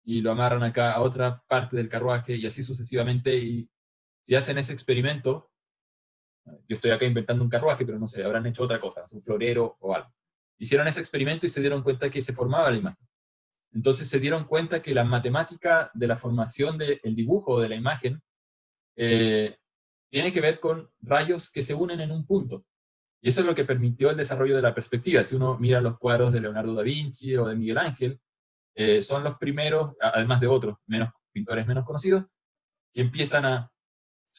y lo amarran acá a otra parte del carruaje, y así sucesivamente. Y si hacen ese experimento, yo estoy acá inventando un carruaje, pero no sé, habrán hecho otra cosa, un florero o algo. Hicieron ese experimento y se dieron cuenta que se formaba la imagen. Entonces se dieron cuenta que la matemática de la formación del dibujo de la imagen tiene que ver con rayos que se unen en un punto. Y eso es lo que permitió el desarrollo de la perspectiva. Si uno mira los cuadros de Leonardo da Vinci o de Miguel Ángel, son los primeros, además de otros pintores menos conocidos, que empiezan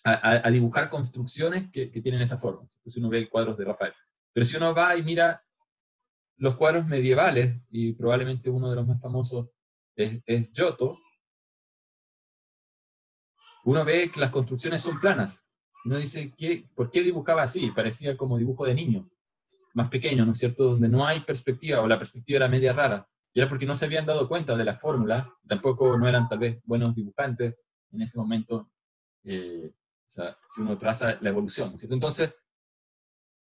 a dibujar construcciones que tienen esa forma. Entonces uno ve cuadros de Rafael. Pero si uno va y mira los cuadros medievales, y probablemente uno de los más famosos es Giotto, uno ve que las construcciones son planas. Uno dice, ¿por qué dibujaba así? Parecía como dibujo de niño, más pequeño, ¿no es cierto? Donde no hay perspectiva, o la perspectiva era media rara. Y era porque no se habían dado cuenta de la fórmula, tampoco no eran tal vez buenos dibujantes en ese momento, o sea, si uno traza la evolución, ¿no es cierto? Entonces,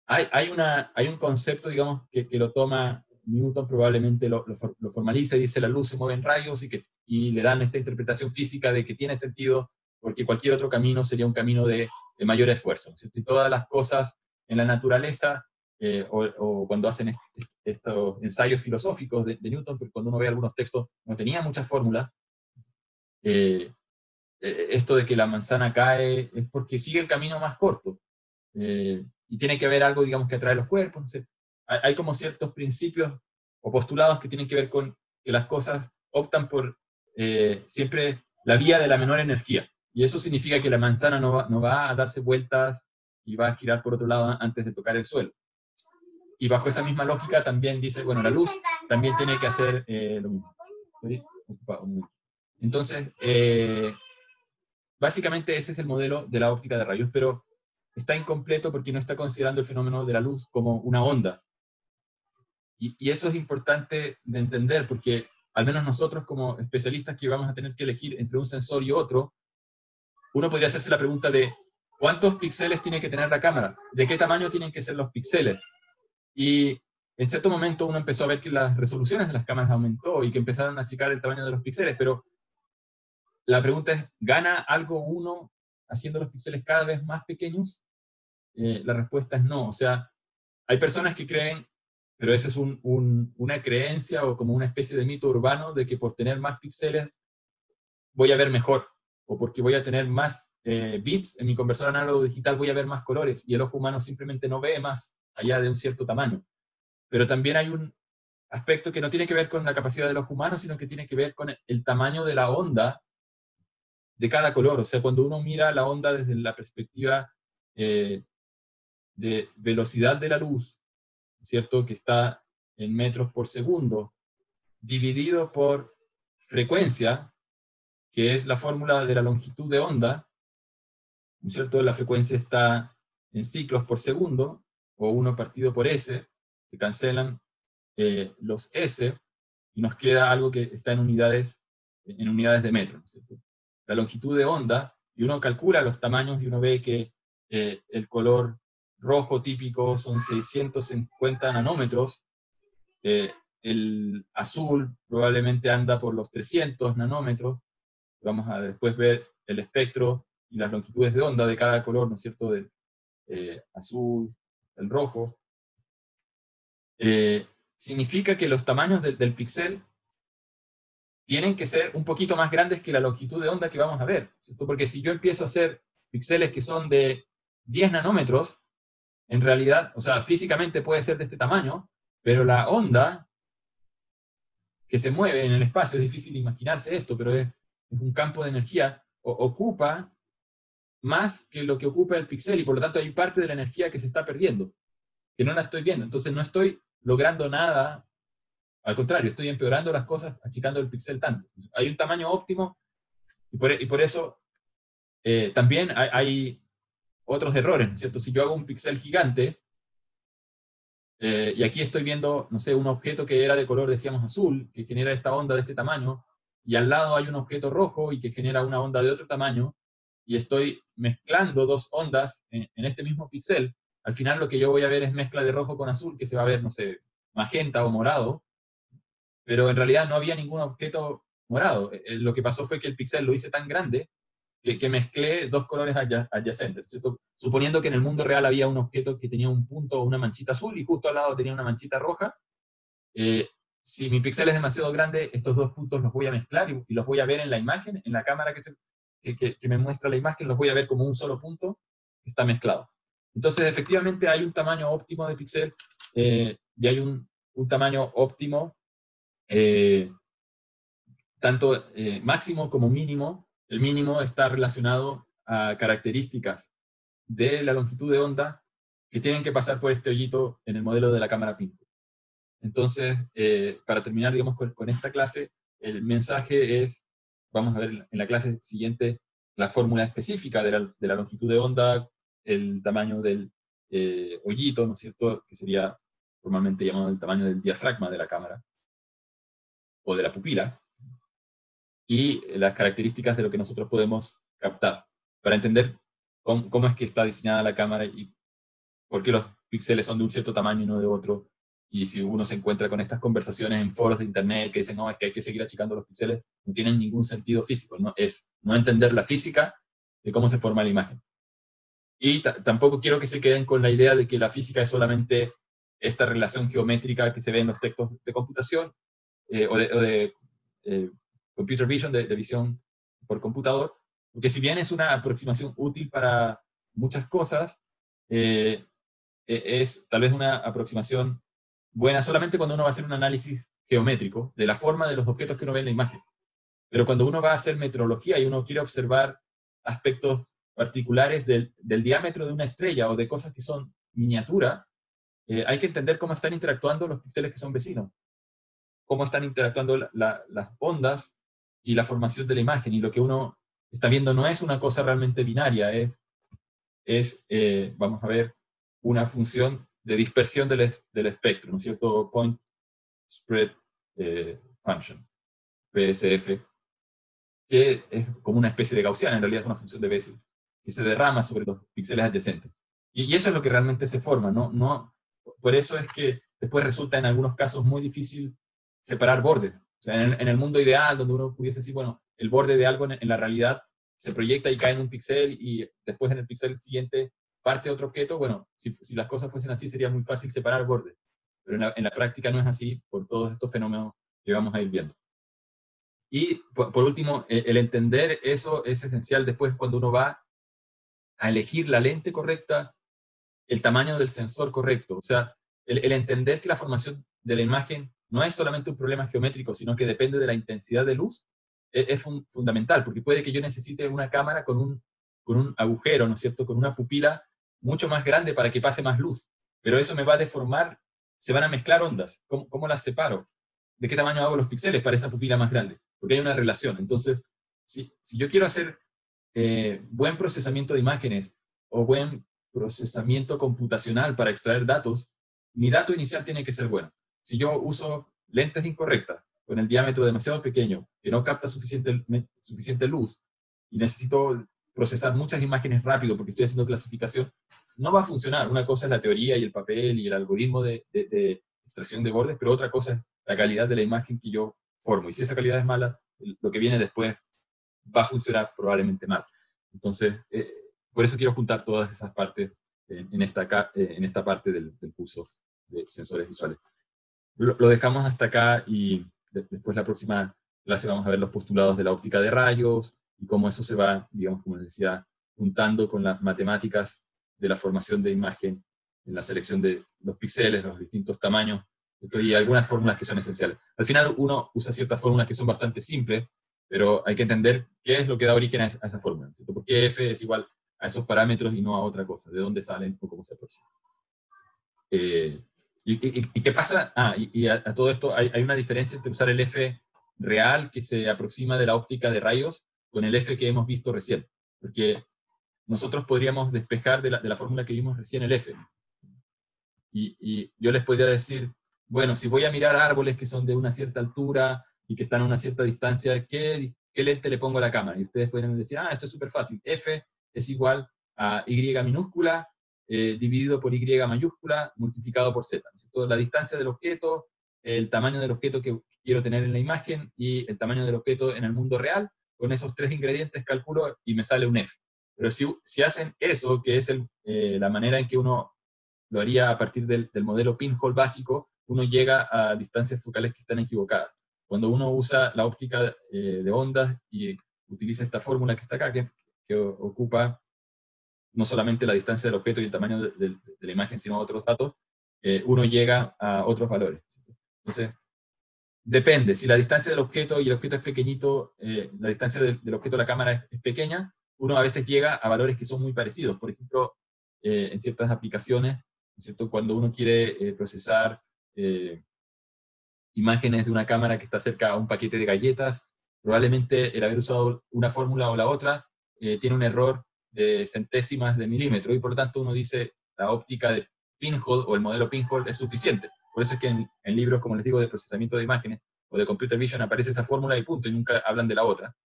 hay un concepto, digamos, que lo toma Newton, probablemente lo formaliza y dice la luz se mueve en rayos y le dan esta interpretación física de que tiene sentido porque cualquier otro camino sería un camino de mayor esfuerzo, ¿no es cierto? Y todas las cosas en la naturaleza, o cuando hacen estos ensayos filosóficos de Newton, porque cuando uno ve algunos textos no tenía muchas fórmulas, esto de que la manzana cae es porque sigue el camino más corto. Y tiene que haber algo, digamos, que atrae los cuerpos. No sé. Hay como ciertos principios o postulados que tienen que ver con que las cosas optan por siempre la vía de la menor energía. Y eso significa que la manzana no va a darse vueltas y va a girar por otro lado antes de tocar el suelo. Y bajo esa misma lógica también dice, bueno, la luz también tiene que hacer lo mismo. Entonces, básicamente ese es el modelo de la óptica de rayos, pero está incompleto porque no está considerando el fenómeno de la luz como una onda. Y eso es importante de entender, porque al menos nosotros como especialistas que vamos a tener que elegir entre un sensor y otro, uno podría hacerse la pregunta de ¿cuántos píxeles tiene que tener la cámara? ¿De qué tamaño tienen que ser los píxeles? Y en cierto momento uno empezó a ver que las resoluciones de las cámaras aumentó y que empezaron a achicar el tamaño de los píxeles, pero la pregunta es, ¿gana algo uno haciendo los píxeles cada vez más pequeños? La respuesta es no. O sea, hay personas que creen, pero eso es una creencia o como una especie de mito urbano de que por tener más píxeles voy a ver mejor, o porque voy a tener más bits en mi conversor análogo digital voy a ver más colores, y el ojo humano simplemente no ve más allá de un cierto tamaño. Pero también hay un aspecto que no tiene que ver con la capacidad del ojo humano, sino que tiene que ver con el tamaño de la onda de cada color. O sea, cuando uno mira la onda desde la perspectiva de velocidad de la luz, ¿cierto? Que está en metros por segundo, dividido por frecuencia, que es la fórmula de la longitud de onda, ¿cierto? La frecuencia está en ciclos por segundo, o 1 partido por S, se cancelan los S, y nos queda algo que está en unidades de metro, ¿cierto? La longitud de onda, y uno calcula los tamaños y uno ve que el color rojo típico son 650 nanómetros, el azul probablemente anda por los 300 nanómetros, vamos a después ver el espectro y las longitudes de onda de cada color, ¿no es cierto?, del azul, el rojo. Significa que los tamaños del píxel tienen que ser un poquito más grandes que la longitud de onda que vamos a ver, ¿cierto? Porque si yo empiezo a hacer píxeles que son de 10 nanómetros, en realidad, o sea, físicamente puede ser de este tamaño, pero la onda que se mueve en el espacio, es difícil imaginarse esto, pero es un campo de energía, ocupa más que lo que ocupa el píxel, y por lo tanto hay parte de la energía que se está perdiendo, que no la estoy viendo. Entonces no estoy logrando nada, al contrario, estoy empeorando las cosas, achicando el píxel tanto. Hay un tamaño óptimo, y por eso también hay otros errores, ¿no es cierto? Si yo hago un píxel gigante, y aquí estoy viendo, no sé, un objeto que era de color, decíamos, azul, que genera esta onda de este tamaño, y al lado hay un objeto rojo y que genera una onda de otro tamaño, y estoy mezclando dos ondas en este mismo píxel, al final lo que yo voy a ver es mezcla de rojo con azul, que se va a ver, no sé, magenta o morado, pero en realidad no había ningún objeto morado. Lo que pasó fue que el píxel lo hice tan grande que mezclé dos colores adyacentes, ¿cierto? Suponiendo que en el mundo real había un objeto que tenía un punto o una manchita azul y justo al lado tenía una manchita roja. Si mi píxel es demasiado grande, estos dos puntos los voy a mezclar y los voy a ver en la imagen, en la cámara que me muestra la imagen, los voy a ver como un solo punto que está mezclado. Entonces, efectivamente, hay un tamaño óptimo de píxel y hay un tamaño óptimo, tanto máximo como mínimo. El mínimo está relacionado a características de la longitud de onda que tienen que pasar por este hoyito en el modelo de la cámara Pinto. Entonces, para terminar, digamos, con esta clase, el mensaje es, vamos a ver en la clase siguiente, la fórmula específica de la longitud de onda, el tamaño del hoyito, ¿no es cierto?, que sería formalmente llamado el tamaño del diafragma de la cámara, o de la pupila, y las características de lo que nosotros podemos captar, para entender cómo es que está diseñada la cámara y por qué los píxeles son de un cierto tamaño y no de otro. Y si uno se encuentra con estas conversaciones en foros de internet que dicen, no, es que hay que seguir achicando los píxeles, no tienen ningún sentido físico, ¿no? Es no entender la física de cómo se forma la imagen. Y tampoco quiero que se queden con la idea de que la física es solamente esta relación geométrica que se ve en los textos de computación, o de computer vision, de visión por computador, porque si bien es una aproximación útil para muchas cosas, es tal vez una aproximación buena solamente cuando uno va a hacer un análisis geométrico de la forma de los objetos que uno ve en la imagen. Pero cuando uno va a hacer meteorología y uno quiere observar aspectos particulares del diámetro de una estrella o de cosas que son miniatura, hay que entender cómo están interactuando los píxeles que son vecinos, cómo están interactuando las ondas y la formación de la imagen. Y lo que uno está viendo no es una cosa realmente binaria, vamos a ver, una función de dispersión del espectro, ¿no es cierto? Point Spread Function, PSF, que es como una especie de gaussiana, en realidad es una función de Bessel, que se derrama sobre los píxeles adyacentes. Y eso es lo que realmente se forma, ¿no? Por eso es que después resulta en algunos casos muy difícil separar bordes. O sea, en el mundo ideal, donde uno pudiese decir, bueno, el borde de algo en la realidad se proyecta y cae en un píxel, y después en el píxel siguiente parte otro objeto, bueno, si las cosas fuesen así sería muy fácil separar bordes. Pero en la práctica no es así por todos estos fenómenos que vamos a ir viendo. Y por último, el entender eso es esencial después cuando uno va a elegir la lente correcta, el tamaño del sensor correcto. O sea, el entender que la formación de la imagen no es solamente un problema geométrico, sino que depende de la intensidad de luz, es fundamental, porque puede que yo necesite una cámara con un agujero, ¿no es cierto?, con una pupila mucho más grande para que pase más luz. Pero eso me va a deformar, se van a mezclar ondas. ¿Cómo las separo? ¿De qué tamaño hago los píxeles para esa pupila más grande? Porque hay una relación. Entonces, si yo quiero hacer buen procesamiento de imágenes o buen procesamiento computacional para extraer datos, mi dato inicial tiene que ser bueno. Si yo uso lentes incorrectas, con el diámetro demasiado pequeño, que no capta suficiente luz, y necesito procesar muchas imágenes rápido porque estoy haciendo clasificación, no va a funcionar. Una cosa es la teoría y el papel y el algoritmo de extracción de bordes, pero otra cosa es la calidad de la imagen que yo formo. Y si esa calidad es mala, lo que viene después va a funcionar probablemente mal. Entonces, por eso quiero juntar todas esas partes en esta parte del curso de sensores visuales. Lo dejamos hasta acá, y después la próxima clase vamos a ver los postulados de la óptica de rayos y cómo eso se va, digamos, como les decía, juntando con las matemáticas de la formación de imagen, en la selección de los píxeles, los distintos tamaños, y algunas fórmulas que son esenciales. Al final uno usa ciertas fórmulas que son bastante simples, pero hay que entender qué es lo que da origen a esa fórmula, ¿cierto? ¿Por qué f es igual a esos parámetros y no a otra cosa? ¿De dónde salen o cómo se aproximan? ¿Y qué pasa? A todo esto hay una diferencia entre usar el f real, que se aproxima de la óptica de rayos, con el f que hemos visto recién. Porque nosotros podríamos despejar de la fórmula que vimos recién el f. Y yo les podría decir, bueno, si voy a mirar árboles que son de una cierta altura y que están a una cierta distancia, ¿qué lente le pongo a la cámara? Y ustedes podrían decir, esto es súper fácil. F es igual a Y minúscula dividido por Y mayúscula multiplicado por Z. Entonces, la distancia del objeto, el tamaño del objeto que quiero tener en la imagen y el tamaño del objeto en el mundo real, con esos tres ingredientes calculo y me sale un F. Pero si hacen eso, que es la manera en que uno lo haría a partir del modelo pinhole básico, uno llega a distancias focales que están equivocadas. Cuando uno usa la óptica de ondas y utiliza esta fórmula que está acá, que ocupa no solamente la distancia del objeto y el tamaño de la imagen, sino otros datos, uno llega a otros valores. Entonces, depende. Si la distancia del objeto y el objeto es pequeñito, la distancia del objeto a la cámara es pequeña, uno a veces llega a valores que son muy parecidos. Por ejemplo, en ciertas aplicaciones, ¿cierto? Cuando uno quiere procesar imágenes de una cámara que está cerca a un paquete de galletas, probablemente el haber usado una fórmula o la otra tiene un error de centésimas de milímetro, y por lo tanto uno dice la óptica de pinhole o el modelo pinhole es suficiente. Por eso es que en libros, como les digo, de procesamiento de imágenes o de computer vision aparece esa fórmula y punto, y nunca hablan de la otra.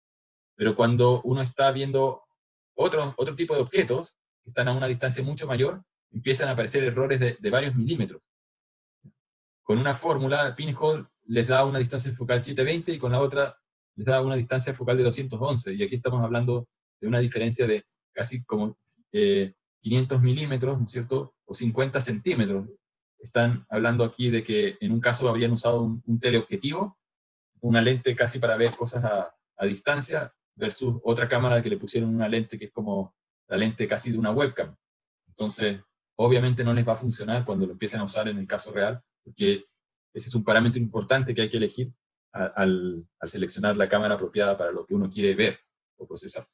Pero cuando uno está viendo otro tipo de objetos que están a una distancia mucho mayor, empiezan a aparecer errores de varios milímetros. Con una fórmula, pinhole les da una distancia focal 720 y con la otra les da una distancia focal de 211. Y aquí estamos hablando de una diferencia de casi como 500 milímetros, ¿no es cierto? O 50 centímetros. Están hablando aquí de que en un caso habrían usado un teleobjetivo, una lente casi para ver cosas a distancia, versus otra cámara que le pusieron una lente que es como la lente casi de una webcam. Entonces, obviamente no les va a funcionar cuando lo empiecen a usar en el caso real, porque ese es un parámetro importante que hay que elegir al seleccionar la cámara apropiada para lo que uno quiere ver o procesar.